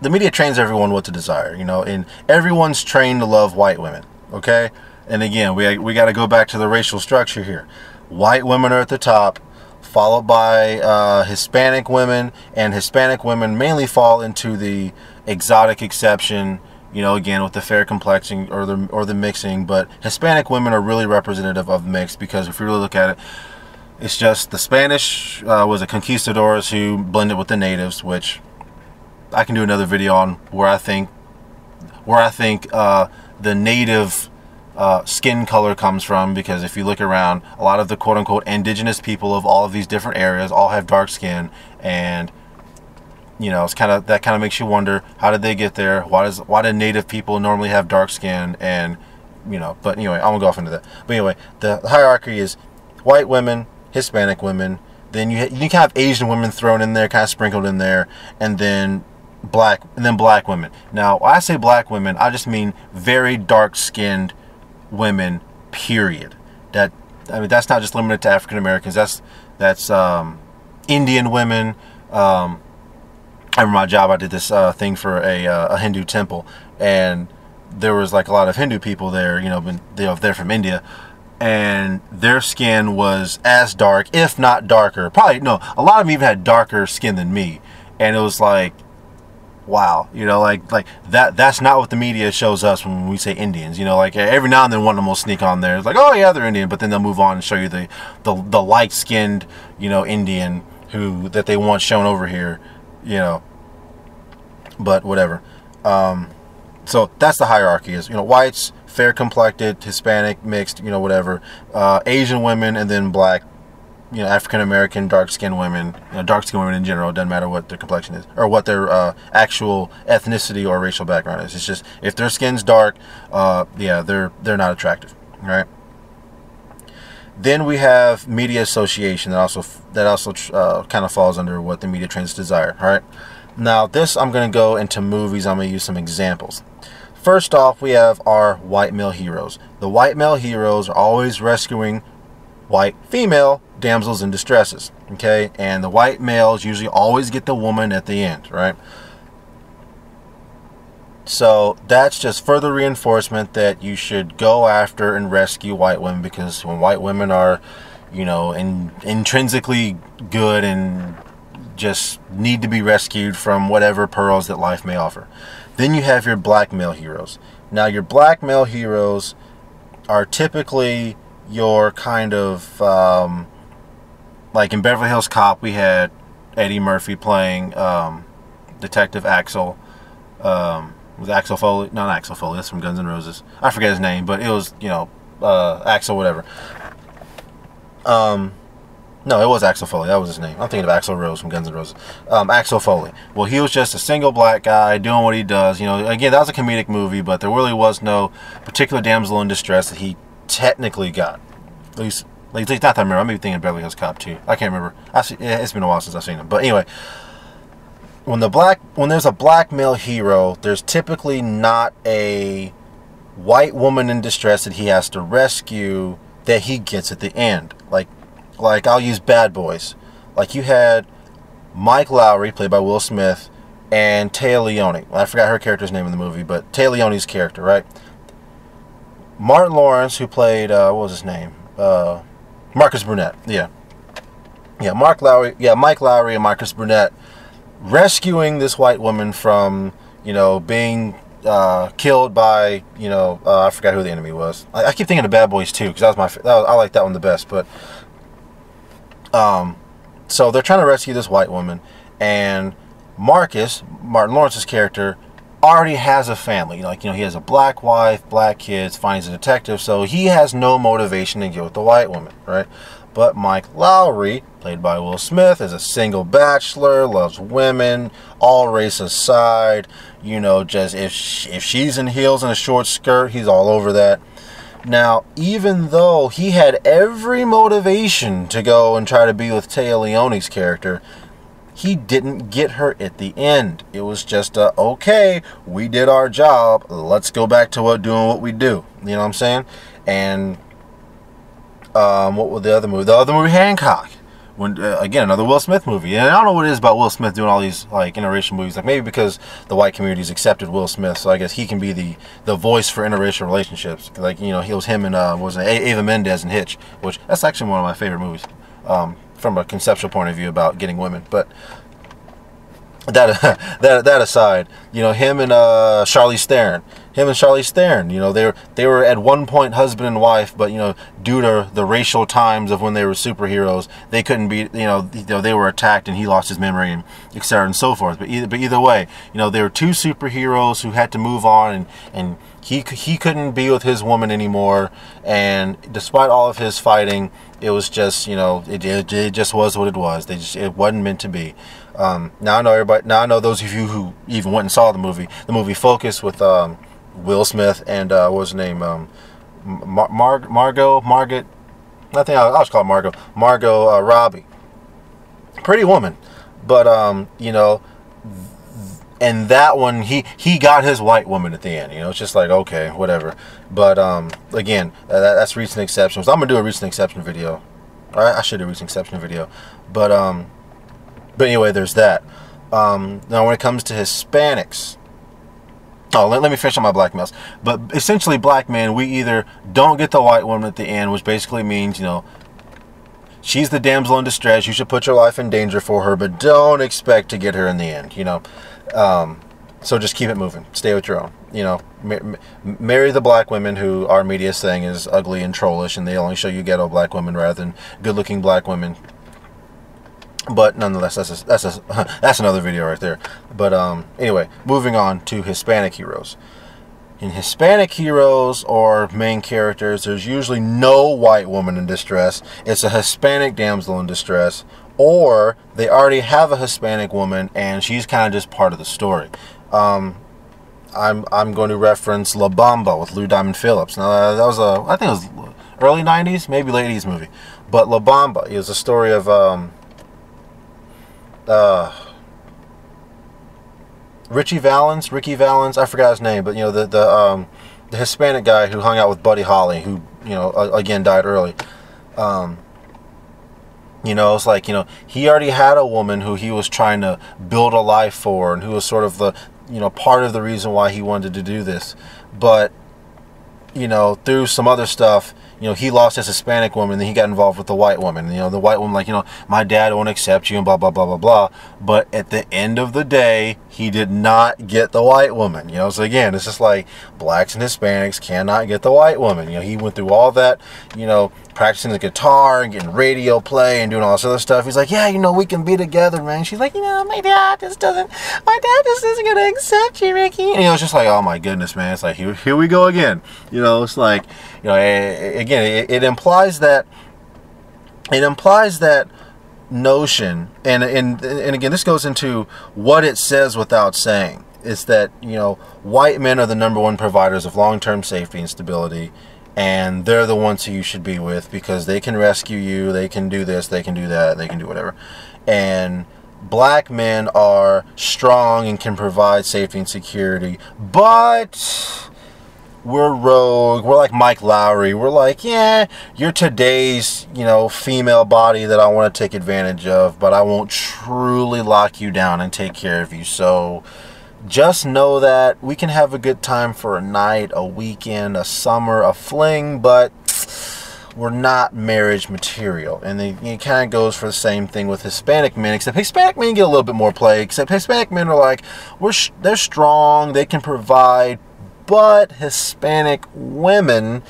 The media trains everyone what to desire, you know, and everyone's trained to love white women, okay? And again, we got to go back to the racial structure here. White women are at the top, followed by Hispanic women, and Hispanic women mainly fall into the exotic exception, you know, again with the fair complexion or the mixing. But Hispanic women are really representative of mixed, because if you really look at it, it's just the Spanish was the conquistadors who blended with the natives, which I can do another video on where I think the native skin color comes from, because if you look around, a lot of the quote-unquote indigenous people of all of these different areas all have dark skin, and you know, it's that kind of makes you wonder, how did they get there? Why do native people normally have dark skin? And you know, but anyway, I won't go off into that. But anyway, the hierarchy is white women, Hispanic women, then you kind of have Asian women thrown in there, kind of sprinkled in there, and then black women. Now, when I say black women, I just mean very dark-skinned women, period. I mean, that's not just limited to African Americans. That's Indian women. I remember my job, I did this thing for a Hindu temple, and there was like a lot of Hindu people there, you know, they're from India, and their skin was as dark, if not darker. Probably, no, a lot of them even had darker skin than me, and it was like, wow, you know, like that's not what the media shows us when we say Indians. You know, like every now and then one of them will sneak on there. It's like, oh yeah, they're Indian, but then they'll move on and show you the light-skinned, you know, Indian that they want shown over here, you know. But whatever. So that's the hierarchy, is, you know, whites, fair complected, Hispanic, mixed, you know, whatever, Asian women, and then black, you know, African American, dark skinned women, you know, dark skinned women in general. It doesn't matter what their complexion is or what their actual ethnicity or racial background is. It's just, if their skin's dark, yeah, they're not attractive, right? Then we have media association that also kind of falls under what the media trains desire. All right. Now this, I'm going to go into movies. I'm going to use some examples. First off, we have our white male heroes. The white male heroes are always rescuing white female damsels in distresses. Okay, and the white males usually always get the woman at the end, right? So that's just further reinforcement that you should go after and rescue white women, because when white women are, you know, intrinsically good and just need to be rescued from whatever perils that life may offer. Then you have your black male heroes. Now your black male heroes are typically your kind of, like in Beverly Hills Cop, we had Eddie Murphy playing Detective Axel. Was Axel Foley? No, not Axel Foley. That's from Guns N' Roses. I forget his name, but it was, you know, Axel whatever. No, it was Axel Foley. That was his name. I'm thinking of Axl Rose from Guns N' Roses. Axel Foley. Well, he was just a single black guy doing what he does. You know, again, that was a comedic movie, but there really was no particular damsel in distress that he technically got. At least not that I remember. I may be thinking of Beverly Hills Cop 2. I can't remember. It's been a while since I've seen him. But anyway, when there's a black male hero, there's typically not a white woman in distress that he has to rescue that he gets at the end. Like I'll use Bad Boys. Like you had Mike Lowry, played by Will Smith, and Téa Leoni. I forgot her character's name in the movie, but Téa Leoni's character, right? Martin Lawrence, who played, what was his name? Marcus Burnett. Yeah, Mike Lowry and Marcus Burnett rescuing this white woman from, you know, being killed by, you know, I forgot who the enemy was. I keep thinking of Bad Boys 2, because I like that one the best, but so they're trying to rescue this white woman, and Martin Lawrence's character, already has a family. Like, you know, he has a black wife, black kids, finds a detective, so he has no motivation to get with the white woman, right? But Mike Lowry, played by Will Smith, is a single bachelor, loves women, all race aside, you know, just if she's in heels and a short skirt, he's all over that. Now, even though he had every motivation to go and try to be with Téa Leoni's character, he didn't get her at the end. It was just okay, we did our job, let's go back to doing what we do. You know what I'm saying? And what was the other movie? The other movie, Hancock. When again, another Will Smith movie. And I don't know what it is about Will Smith doing all these like interracial movies. Like maybe because the white community's accepted Will Smith, so I guess he can be the voice for interracial relationships. Like, you know, he was him and Ava Mendez in Hitch, which that's actually one of my favorite movies from a conceptual point of view about getting women. But that aside, you know, him and Charlize Theron, you know, they were at one point husband and wife, but, you know, due to the racial times of when they were superheroes, they couldn't be, you know, they were attacked and he lost his memory and etc. and so forth. But either way, you know, they were two superheroes who had to move on, and he couldn't be with his woman anymore, and despite all of his fighting, it was just, you know, it just was what it was. It wasn't meant to be. Now I know those of you who even went and saw the movie. The movie Focus with Will Smith and what was her name? Margot. I think I'll just call it Margot Robbie. Pretty woman, but you know, and that one he got his white woman at the end. You know, it's just like, okay, whatever. But again, that's recent exceptions. I'm gonna do a recent exception video. I should do a recent exception video, but anyway, there's that. Now, when it comes to Hispanics, let me finish on my black males. But essentially, black men, we either don't get the white woman at the end, which basically means, you know, she's the damsel in distress, you should put your life in danger for her, but don't expect to get her in the end, you know. So just keep it moving. Stay with your own. You know, marry the black women who our media is saying is ugly and trollish, and they only show you ghetto black women rather than good-looking black women. But nonetheless, that's another video right there. But anyway, moving on to Hispanic heroes. In Hispanic heroes or main characters, there's usually no white woman in distress. It's a Hispanic damsel in distress, or they already have a Hispanic woman and she's kind of just part of the story. I'm going to reference La Bamba with Lou Diamond Phillips. Now that was I think it was early '90s, maybe late '80s movie. But La Bamba is a story of Ricky Valens, I forgot his name, but you know, the Hispanic guy who hung out with Buddy Holly, who, you know, again died early. You know, it's like, you know, he already had a woman who he was trying to build a life for, and who was sort of the, part of the reason why he wanted to do this. But through some other stuff, he lost his Hispanic woman, then he got involved with the white woman. The white woman, like, my dad won't accept you and blah, blah, blah, blah, blah. But at the end of the day, he did not get the white woman. So again, it's just like blacks and Hispanics cannot get the white woman. He went through all that, practicing the guitar and getting radio play and doing all this other stuff. He's like, yeah, we can be together, man. She's like, my dad just isn't going to accept you, Ricky. And it's just like, oh my goodness, man. It's like, here we go again. It's like, again, it implies that notion, and again, this goes into what it says without saying. It's that, white men are the #1 providers of long-term safety and stability, and they're the ones who you should be with because they can rescue you, they can do this, they can do that, they can do whatever. And black men are strong and can provide safety and security, but we're rogue. We're like Mike Lowry. We're like, yeah, you're today's, female body that I want to take advantage of, but I won't truly lock you down and take care of you. So just know that we can have a good time for a night, a weekend, a summer, a fling, but we're not marriage material. And it kind of goes for the same thing with Hispanic men, except Hispanic men get a little bit more play, except Hispanic men are like, they're strong, they can provide, but Hispanic women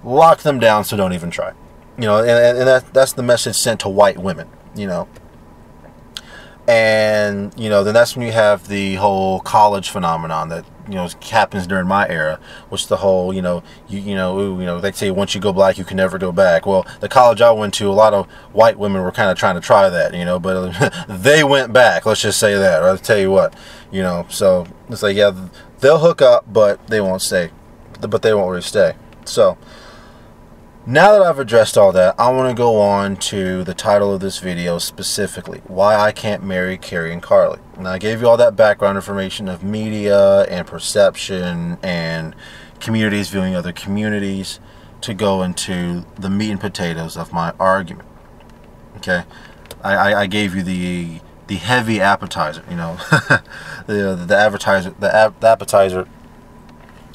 lock them down, so don't even try. And that's the message sent to white women, And, then that's when you have the whole college phenomenon that, happens during my era, which the whole, they say once you go black, you can never go back. Well, the college I went to, a lot of white women were kind of trying to try that, but they went back. Let's just say that. Or I'll tell you what, so it's like, yeah, they'll hook up, but they won't stay. But they won't really stay. So now that I've addressed all that, I want to go on to the title of this video specifically, why I can't marry Carrie and Carly. Now, I gave you all that background information of media and perception and communities viewing other communities to go into the meat and potatoes of my argument. Okay? I gave you the heavy appetizer, the appetizer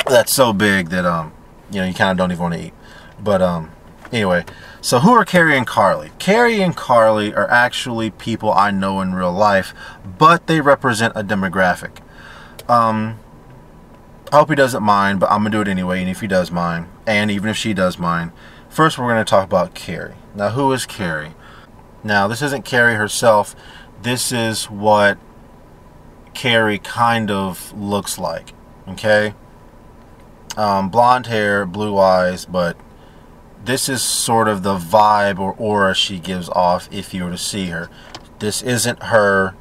that's so big that you kind of don't even want to eat. But anyway, so who are Carrie and Carly? Carrie and Carly are actually people I know in real life, but they represent a demographic. I hope he doesn't mind, but I'm going to do it anyway, and if he does mind, and even if she does mind, first we're going to talk about Carrie. Now, who is Carrie? Now, this isn't Carrie herself. This is what Carrie kind of looks like, okay? Blonde hair, blue eyes, but this is sort of the vibe or aura she gives off if you were to see her. This isn't her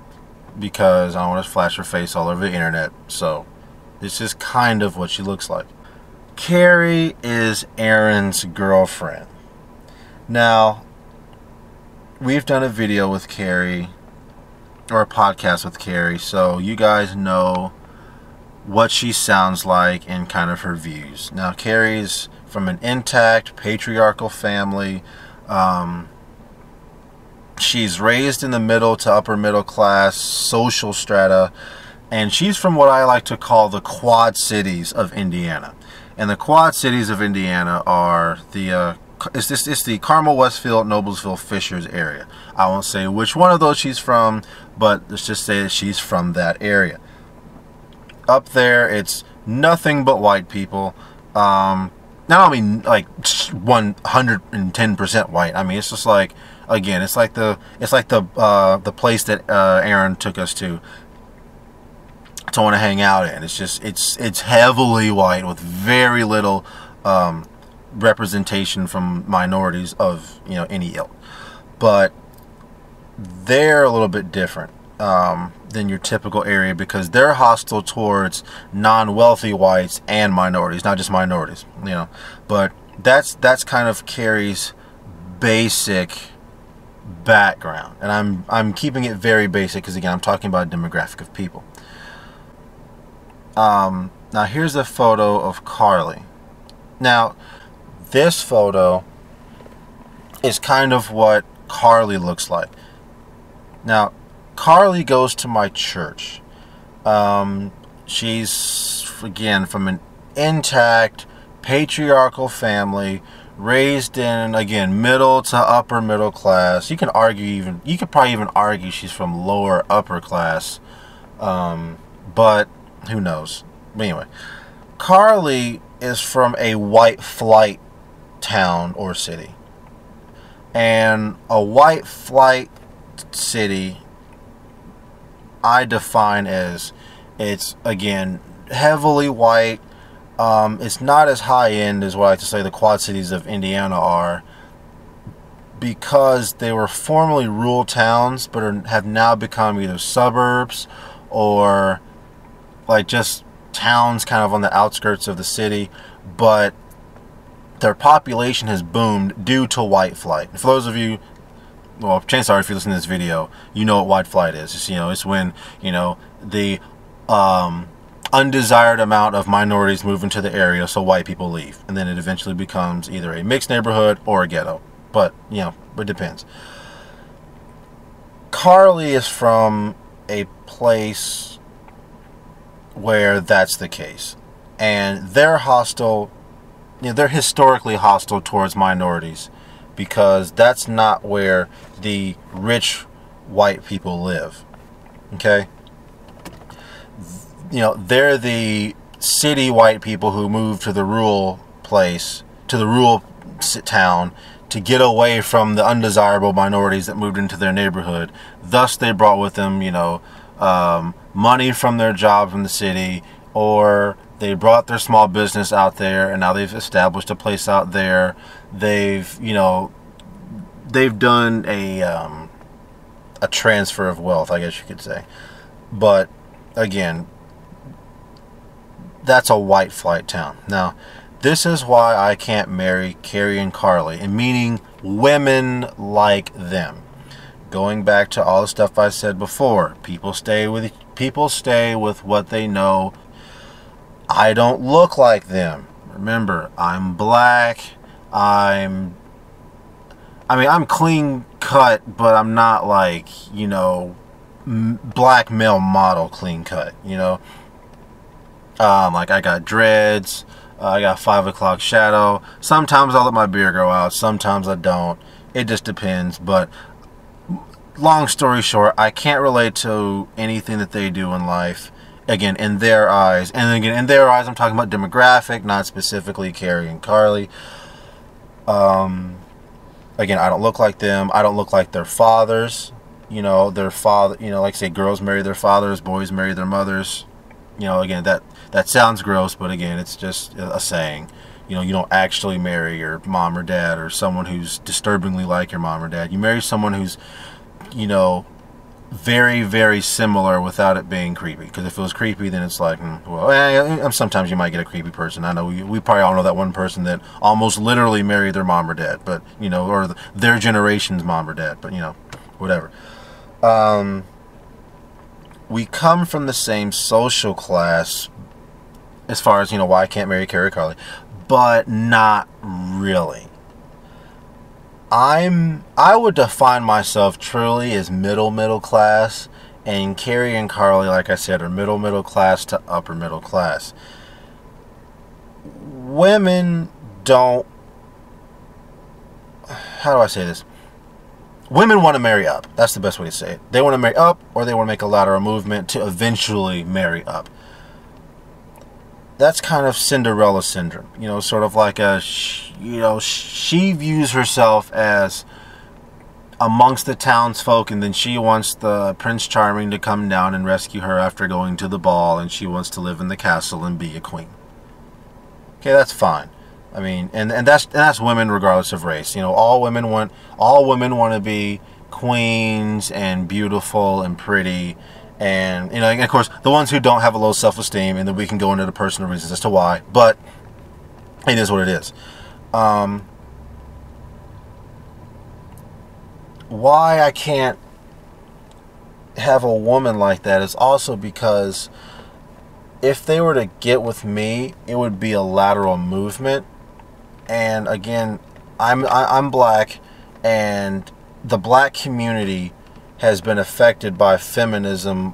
because I don't want to flash her face all over the internet. So this is kind of what she looks like. Carrie is Aaron's girlfriend. Now, we've done a video with Carrie, or a podcast with Carrie, so you guys know what she sounds like and kind of her views. Now, Carrie's from an intact patriarchal family. She's raised in the middle to upper middle class social strata, and she's from what I like to call the Quad Cities of Indiana. And the Quad Cities of Indiana are the it's the Carmel, Westfield, Noblesville, Fishers area. I won't say which one of those she's from, but let's just say that she's from that area. Up there, it's nothing but white people. Now, I mean, like 110% white. I mean, it's just like, again, it's like the place that Aaron took us to want to hang out in. It's just it's heavily white with very little representation from minorities of any ilk. But they're a little bit different than your typical area because they're hostile towards non-wealthy whites and minorities, not just minorities, But that's kind of Carrie's basic background, and I'm keeping it very basic because again I'm talking about a demographic of people. Now here's a photo of Carly. Now this photo is kind of what Carly looks like. Now Carly goes to my church. She's, again, from an intact patriarchal family, raised in, again, middle to upper middle class. You could probably even argue she's from lower upper class, but who knows. But anyway, Carly is from a white flight town or city, and a white flight city I define as, it's, again, heavily white. It's not as high end as what I like to say the Quad Cities of Indiana are, because they were formerly rural towns but have now become either suburbs or like just towns kind of on the outskirts of the city, but their population has boomed due to white flight. For those of you, well, chances are if you're listening to this video, you know what white flight is. It's, it's when, the undesired amount of minorities move into the area, so white people leave, and then it eventually becomes either a mixed neighborhood or a ghetto. But it depends. Carly is from a place where that's the case, and they're hostile. They're historically hostile towards minorities, because that's not where the rich white people live. Okay? They're the city white people who move to the rural place, to the rural town, to get away from the undesirable minorities that moved into their neighborhood. Thus, they brought with them, money from their job from the city, or they brought their small business out there, and now they've established a place out there. They've done a transfer of wealth, I guess you could say. But again, that's a white flight town. Now, this is why I can't marry Carrie and Carly, and meaning women like them. Going back to all the stuff I said before, people stay with what they know. I don't look like them. Remember, I'm black. I'm clean cut, but I'm not like, black male model clean cut, like I got dreads, I got 5 o'clock shadow. Sometimes I'll let my beard grow out, sometimes I don't. It just depends. But long story short, I can't relate to anything that they do in life. Again, in their eyes. And again, in their eyes, I'm talking about demographic, not specifically Carrie and Carly. Again, I don't look like them. I don't look like their fathers. Their father, like I say, girls marry their fathers, boys marry their mothers. Again, that sounds gross, but again, it's just a saying. You don't actually marry your mom or dad or someone who's disturbingly like your mom or dad. You marry someone who's, very, very similar without it being creepy. Because if it was creepy, then it's like, sometimes you might get a creepy person. I know we probably all know that one person that almost literally married their mom or dad, but, or their generation's mom or dad, but, whatever. We come from the same social class as far as, why I can't marry Carrie Carly, but not really. I would define myself truly as middle class, and Carrie and Carly, like I said, are middle class to upper middle class. Women don't, how do I say this? Women want to marry up. That's the best way to say it. They want to marry up, or they want to make a lateral movement to eventually marry up. That's kind of Cinderella syndrome. Sort of like she views herself as amongst the townsfolk, and then she wants the Prince Charming to come down and rescue her after going to the ball, and she wants to live in the castle and be a queen. Okay, that's fine. I mean, and that's women regardless of race. All women want to be queens and beautiful and pretty, and and of course the ones who don't have a low self-esteem, and then we can go into the personal reasons as to why. But it is what it is. Why I can't have a woman like that is also because if they were to get with me, it would be a lateral movement. And again, I'm black, and the black community has been affected by feminism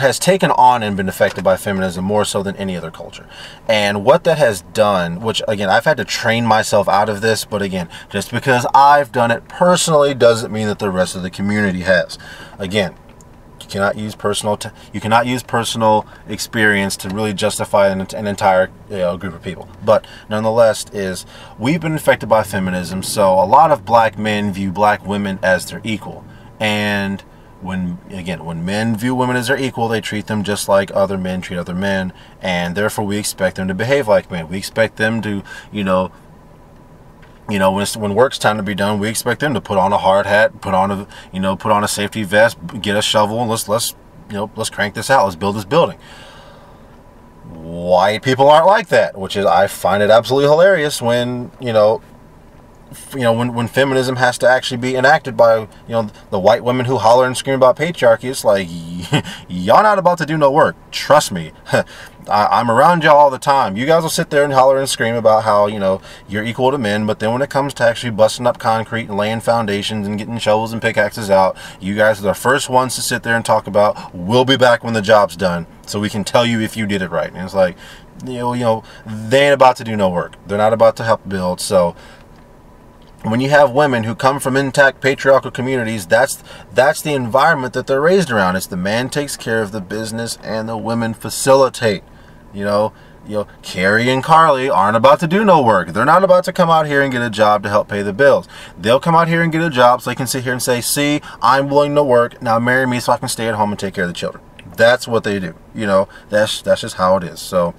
has taken on and been affected by feminism more so than any other culture. And what that has done, which again, I've had to train myself out of this, but again, just because I've done it personally doesn't mean that the rest of the community has. Again, you cannot use personal experience to really justify an entire group of people. But nonetheless, we've been affected by feminism, so a lot of black men view black women as their equal. And when men view women as their equal, they treat them just like other men treat other men, and therefore we expect them to behave like men. We expect them to, when work's time to be done, we expect them to put on a hard hat, put on a safety vest, get a shovel, and let's crank this out. Let's build this building. White people aren't like that, which is, I find it absolutely hilarious when when feminism has to actually be enacted by, the white women who holler and scream about patriarchy. It's like, y'all not about to do no work. Trust me. I'm around y'all all the time. You guys will sit there and holler and scream about how, you're equal to men, but then when it comes to actually busting up concrete and laying foundations and getting shovels and pickaxes out, you guys are the first ones to sit there and talk about, we'll be back when the job's done, so we can tell you if you did it right. And it's like, they ain't about to do no work. They're not about to help build. So when you have women who come from intact patriarchal communities, that's the environment that they're raised around. It's the man takes care of the business and the women facilitate. Carrie and Carrie aren't about to do no work. They're not about to come out here and get a job to help pay the bills. They'll come out here and get a job so they can sit here and say, see, I'm willing to work. Now marry me so I can stay at home and take care of the children. That's what they do. That's just how it is. So,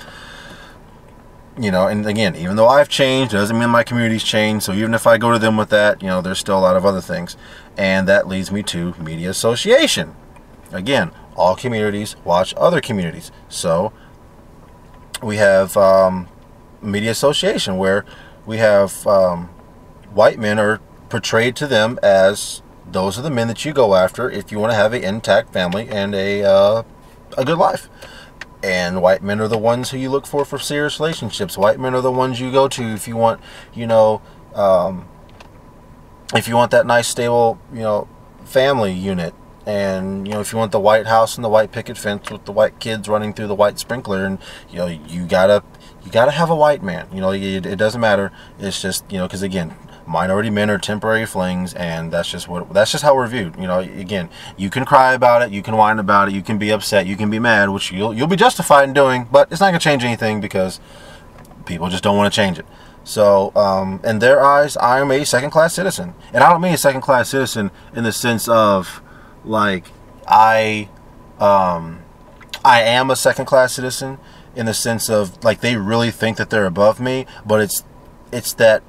and again, even though I've changed, it doesn't mean my community's changed. So even if I go to them with that, there's still a lot of other things. And that leads me to media association. Again, all communities watch other communities. So we have media association, where we have white men are portrayed to them as those are the men that you go after if you want to have an intact family and a good life. And white men are the ones who you look for serious relationships. White men are the ones you go to if you want, if you want that nice, stable, family unit. And, if you want the white house and the white picket fence with the white kids running through the white sprinkler, and, you gotta have a white man. It doesn't matter. It's just, because again, minority men are temporary flings, and that's just how we're viewed. Again, you can cry about it, you can whine about it, you can be upset, you can be mad, which you'll be justified in doing, but it's not going to change anything because people just don't want to change it. So, in their eyes, I am a second-class citizen. And I don't mean a second-class citizen in the sense of, like, I am a second-class citizen in the sense of, like, they really think that they're above me, but it's that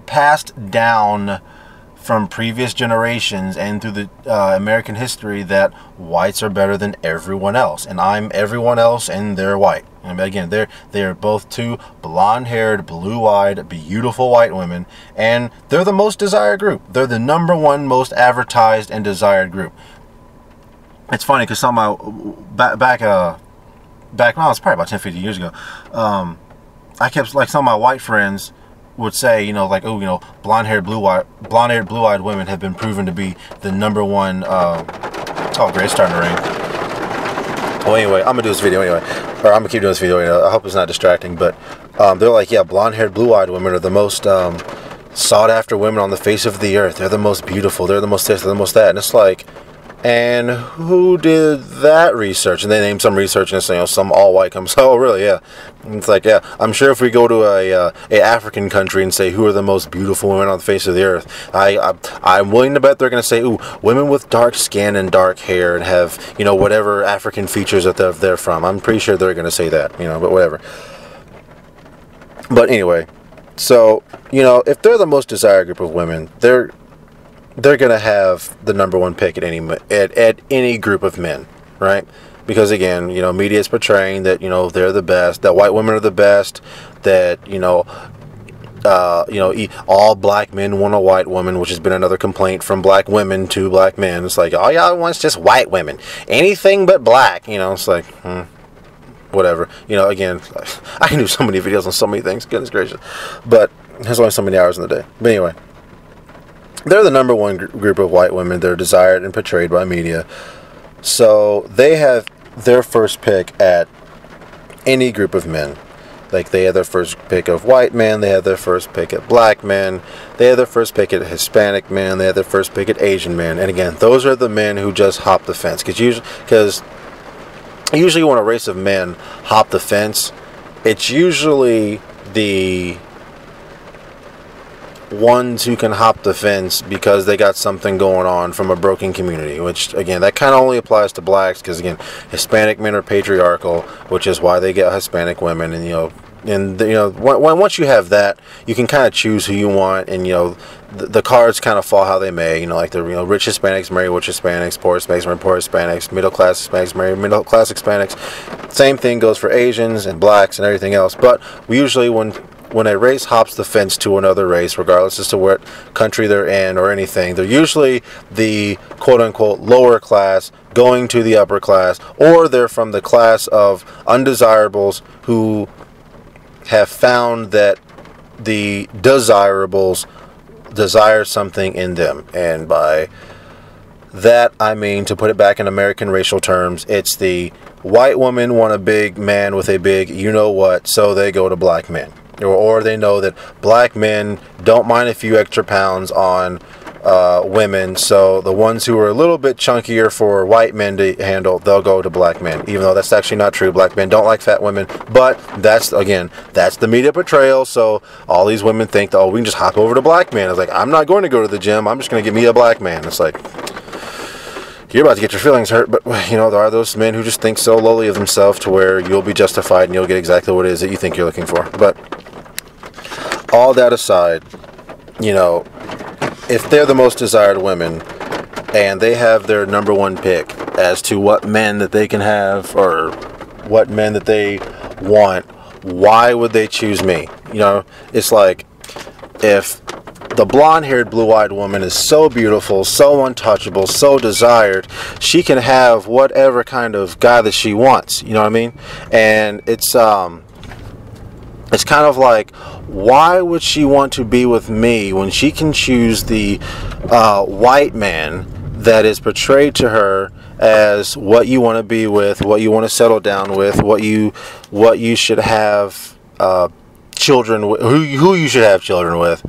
passed down from previous generations and through the American history that whites are better than everyone else, and I'm everyone else and they're white. And again, they're both two blonde-haired, blue-eyed, beautiful white women, and they're the most desired group. They're the #1 most advertised and desired group. It's funny because some of my back when I was probably about 10-15 years ago, I kept, like, some of my white friends would say, blonde-haired, blue-eyed women have been proven to be the #1. Oh, great, it's starting to rain. Well, anyway, I'm gonna do this video anyway, or I'm gonna keep doing this video. I hope it's not distracting, but they're like, yeah, blonde-haired, blue-eyed women are the most sought-after women on the face of the earth. They're the most beautiful. They're the most this. They're the most that. And it's like, and who did that research? And they name some research, and it's, some all-white comes. Oh, really? Yeah. And it's like, yeah. I'm sure if we go to a African country and say who are the most beautiful women on the face of the earth, I'm willing to bet they're going to say, ooh, women with dark skin and dark hair and have whatever African features that they're from. I'm pretty sure they're going to say that. But whatever. But anyway, so if they're the most desired group of women, they're going to have the #1 pick at any group of men, right? Because again, media is portraying that they're the best, that white women are the best, that all black men want a white woman, which has been another complaint from black women to black men. It's like, all y'all wants just white women, anything but black. It's like, whatever. Again, I can do so many videos on so many things. Goodness gracious, but there's only so many hours in the day. But anyway. They're the #1 group of white women. They're desired and portrayed by media. So they have their first pick at any group of men. Like, they had their first pick of white men, they had their first pick at black men, they had their first pick at Hispanic men, they had their first pick at Asian men. And again, those are the men who just hop the fence. Because usually when a race of men hop the fence, it's usually the ones who can hop the fence because they got something going on from a broken community, which again, that kind of only applies to blacks, because again, Hispanic men are patriarchal, which is why they get Hispanic women. And once you have that, you can kind of choose who you want, and the cards kind of fall how they may. Like the rich Hispanics marry rich Hispanics, poor Hispanics marry poor Hispanics, middle class Hispanics marry middle class Hispanics. Same thing goes for Asians and blacks and everything else. But we usually, when a race hops the fence to another race, regardless as to what country they're in or anything, they're usually the quote-unquote lower class going to the upper class, or they're from the class of undesirables who have found that the desirables desire something in them. And by that, I mean, to put it back in American racial terms, it's the white woman want a big man with a big you-know-what, so they go to black men. Or they know that black men don't mind a few extra pounds on women, so the ones who are a little bit chunkier for white men to handle, they'll go to black men, even though that's actually not true. Black men don't like fat women, but that's the media portrayal. So all these women think, oh, we can just hop over to black men. It's like, I'm not going to go to the gym, I'm just going to get me a black man. It's like, you're about to get your feelings hurt. But there are those men who just think so lowly of themselves to where you'll be justified and you'll get exactly what it is that you think you're looking for. But all that aside, if they're the most desired women and they have their number one pick as to what men that they can have or what men that they want, why would they choose me? It's like, if the blonde-haired, blue-eyed woman is so beautiful, so untouchable, so desired, she can have whatever kind of guy that she wants. You know what I mean? And it's kind of like, why would she want to be with me when she can choose the white man that is portrayed to her as what you want to be with, what you want to settle down with, what you should have children with, who you should have children with?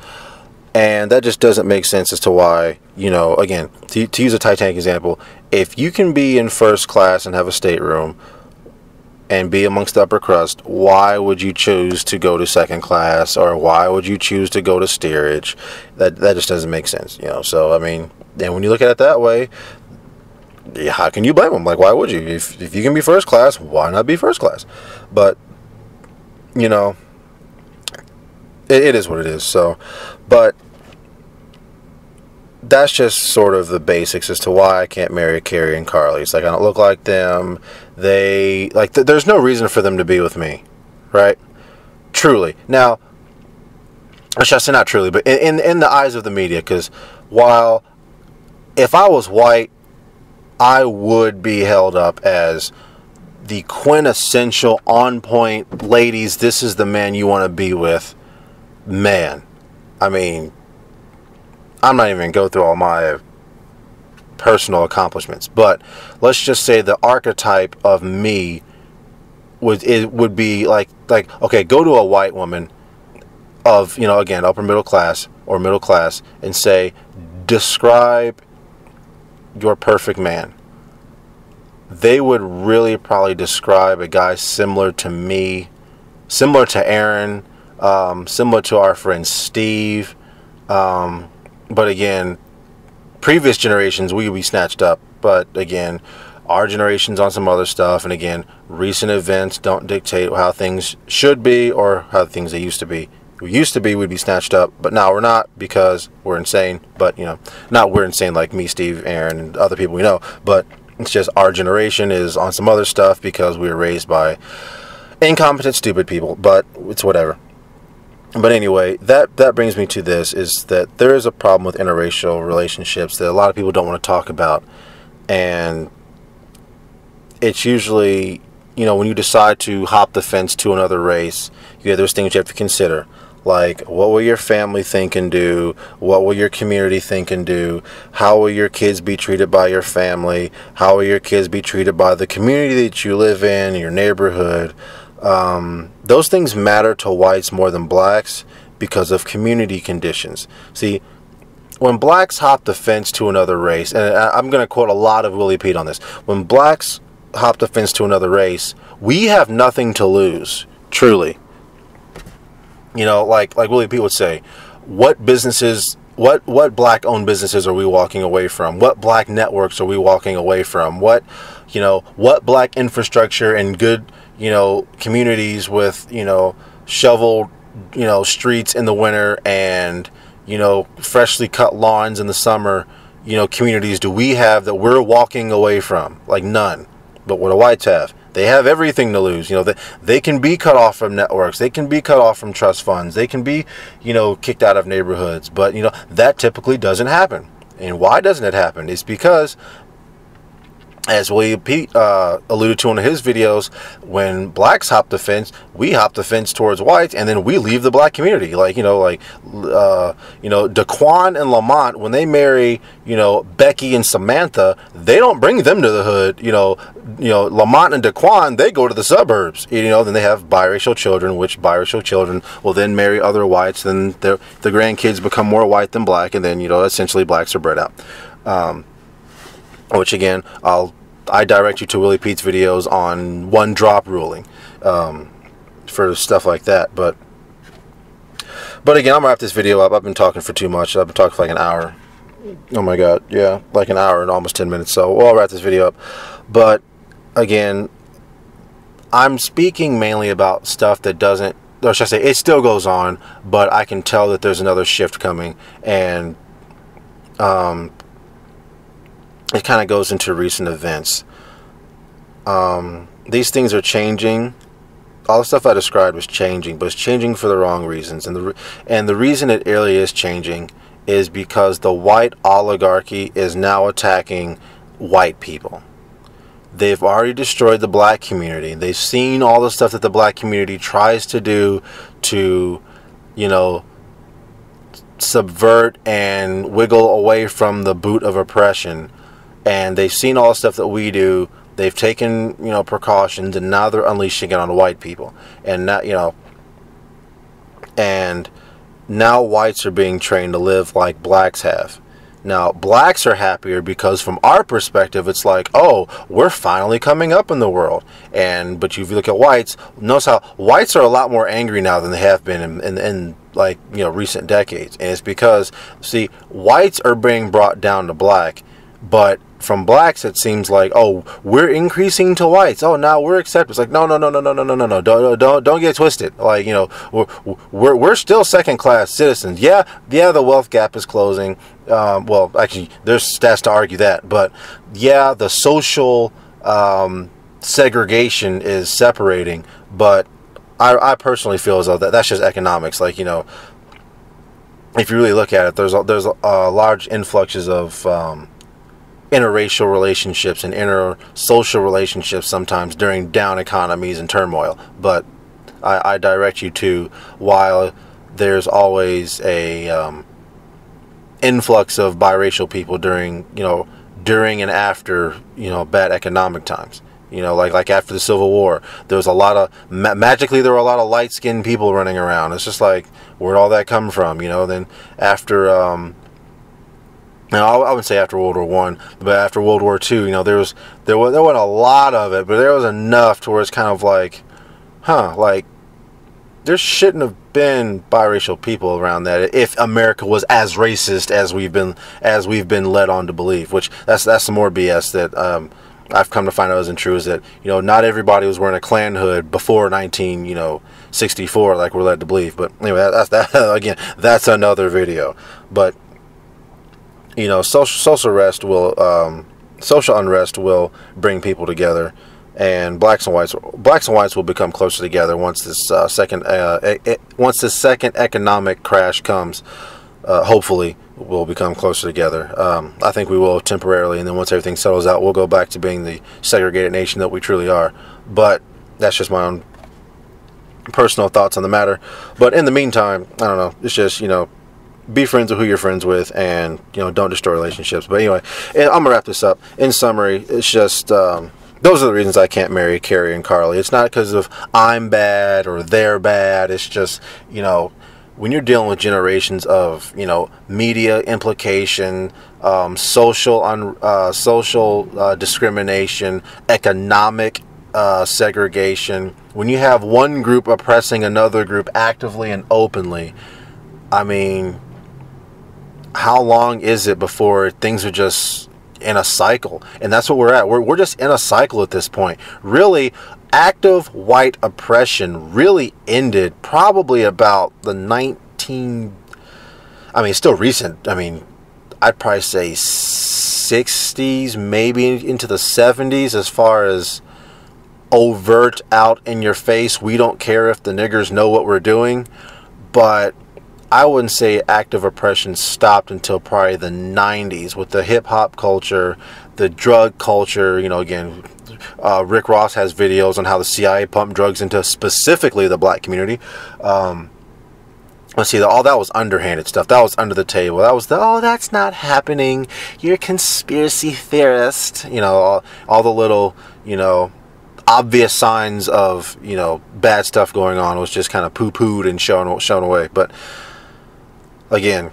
And that just doesn't make sense as to why, again, to use a Titanic example, if you can be in first class and have a stateroom and be amongst the upper crust, why would you choose to go to second class, or why would you choose to go to steerage? That just doesn't make sense, So, I mean, and when you look at it that way, how can you blame them? Like, why would you? If you can be first class, why not be first class? But, it is what it is. So, but that's just sort of the basics as to why I can't marry Carrie and Carly. It's like, I don't look like them. They, like, there's no reason for them to be with me, right? Truly. Now, I should say not truly, but in the eyes of the media, because while if I was white, I would be held up as the quintessential on-point, ladies, this is the man you want to be with, man. I mean, I'm not even going to go through all my personal accomplishments, but let's just say the archetype of me would be like, okay, go to a white woman of, again, upper middle class or middle class, and say, describe your perfect man. They would really probably describe a guy similar to me, similar to Aaron, similar to our friend Steve. But again, previous generations, we would be snatched up. But again, our generation's on some other stuff. And again, recent events don't dictate how things should be or how things they used to be. We used to be, we'd be snatched up, but now we're not, because we're insane. But, not we're insane like me, Steve, Aaron, and other people we know. But it's just our generation is on some other stuff because we were raised by incompetent, stupid people. But it's whatever. But anyway, that brings me to this, is that there is a problem with interracial relationships that a lot of people don't want to talk about. And it's usually, when you decide to hop the fence to another race, there's things you have to consider. Like, what will your family think and do? What will your community think and do? How will your kids be treated by your family? How will your kids be treated by the community that you live in, your neighborhood? Those things matter to whites more than blacks because of community conditions. See, when blacks hop the fence to another race, and I'm going to quote a lot of Willie Pete on this, when blacks hop the fence to another race, we have nothing to lose, truly. You know, like Willie Pete would say, what businesses, what black-owned businesses are we walking away from? What black networks are we walking away from? What black infrastructure and good, communities with, shoveled, streets in the winter and, freshly cut lawns in the summer, communities do we have that we're walking away from? Like, none. But what do whites have? They have everything to lose. They can be cut off from networks. They can be cut off from trust funds. They can be, kicked out of neighborhoods. But, that typically doesn't happen. And why doesn't it happen? It's because, as William Pete alluded to in his videos, when blacks hop the fence, we hop the fence towards whites, and then we leave the black community. Daquan and Lamont, when they marry, Becky and Samantha, they don't bring them to the hood. Lamont and Daquan, they go to the suburbs. Then they have biracial children, which biracial children will then marry other whites. Then the grandkids become more white than black, and then essentially blacks are bred out. Which again, I direct you to Willie Pete's videos on one drop ruling for stuff like that. But again, I'm gonna wrap this video up. I've been talking for too much. I've been talking for like an hour. Oh my god, yeah, like an hour and almost 10 minutes. So I'll wrap this video up. But again, I'm speaking mainly about stuff that doesn't, or should I say, it still goes on, but I can tell that there's another shift coming, and it kind of goes into recent events. These things are changing. All the stuff I described was changing, but it's changing for the wrong reasons. And the reason it really is changing is because the white oligarchy is now attacking white people. They've already destroyed the black community. They've seen all the stuff that the black community tries to do to, subvert and wiggle away from the boot of oppression. And they've seen all the stuff that we do. They've taken, precautions, and now they're unleashing it on white people. And now, now whites are being trained to live like blacks have. Now, blacks are happier because from our perspective, it's like, oh, we're finally coming up in the world. But if you look at whites, notice how whites are a lot more angry now than they have been in recent decades. And it's because, see, whites are being brought down to black, but from blacks it seems like, oh, we're increasing to whites. Oh, now we're accepted. It's like, no, don't get twisted. Like, we're still second class citizens. Yeah, the wealth gap is closing. Well, actually, there's stats to argue that, but yeah, the social segregation is separating. But I personally feel as though that's just economics. Like, if you really look at it, there's large influxes of interracial relationships and intersocial relationships sometimes during down economies and turmoil. But I direct you to, while there's always a influx of biracial people during and after bad economic times. Like after the Civil War, there was a lot of magically there were a lot of light-skinned people running around. It's just like, where'd all that come from? Then after I wouldn't say after World War One, but after World War Two, there wasn't a lot of it, but there was enough to where it's kind of like, like there shouldn't have been biracial people around that if America was as racist as we've been led on to believe. Which that's some more BS that I've come to find out isn't true. Is that not everybody was wearing a Klan hood before 1964 like we're led to believe. But anyway, that's that again. That's another video. But social unrest will bring people together, and blacks and whites will become closer together once this second economic crash comes. Hopefully, we'll become closer together. I think we will temporarily, and then once everything settles out, we'll go back to being the segregated nation that we truly are. But that's just my own personal thoughts on the matter. But in the meantime, I don't know. It's just, you know, be friends with who you're friends with, and, you know, don't destroy relationships. But anyway, I'm gonna wrap this up. In summary, it's just those are the reasons I can't marry Carrie and Carly. It's not because of I'm bad or they're bad. It's just, you know, when you're dealing with generations of, you know, media implication, social discrimination, economic segregation, when you have one group oppressing another group actively and openly, I mean, how long is it before things are just in a cycle? And that's what we're at. We're just in a cycle at this point. Really, active white oppression really ended probably about the I mean, it's still recent. I mean, I'd probably say 60s, maybe into the 70s, as far as overt, out in your face, we don't care if the niggers know what we're doing. But I wouldn't say active oppression stopped until probably the 90s with the hip-hop culture, the drug culture. You know, again, Rick Ross has videos on how the CIA pumped drugs into specifically the black community. Let's see, all that was underhanded stuff. That was under the table. That was oh, that's not happening. You're a conspiracy theorist. You know, all the little, you know, obvious signs of, you know, bad stuff going on was just kind of poo-pooed and shown away. But again,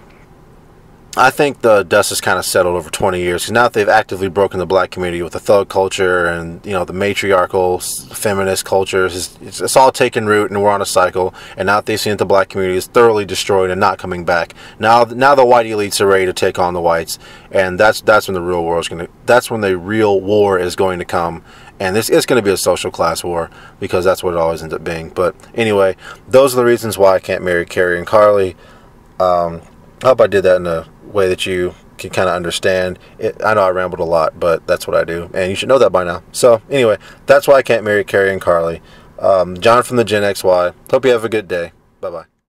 I think the dust has kind of settled over 20 years, because now that they've actively broken the black community with the thug culture and, you know, the matriarchal feminist culture, it's all taken root, and we're on a cycle. And now that they've seen that the black community is thoroughly destroyed and not coming back, now the white elites are ready to take on the whites, and that's when the real war is that's when the real war is going to come. And this is going to be a social class war, because that's what it always ends up being. But anyway, those are the reasons why I can't marry Carrie and Carly. I hope I did that in a way that you can kind of understand it. I know I rambled a lot, but that's what I do, and you should know that by now. So anyway, that's why I can't marry Carrie and Carly. John from the Gen XY. Hope you have a good day. Bye bye.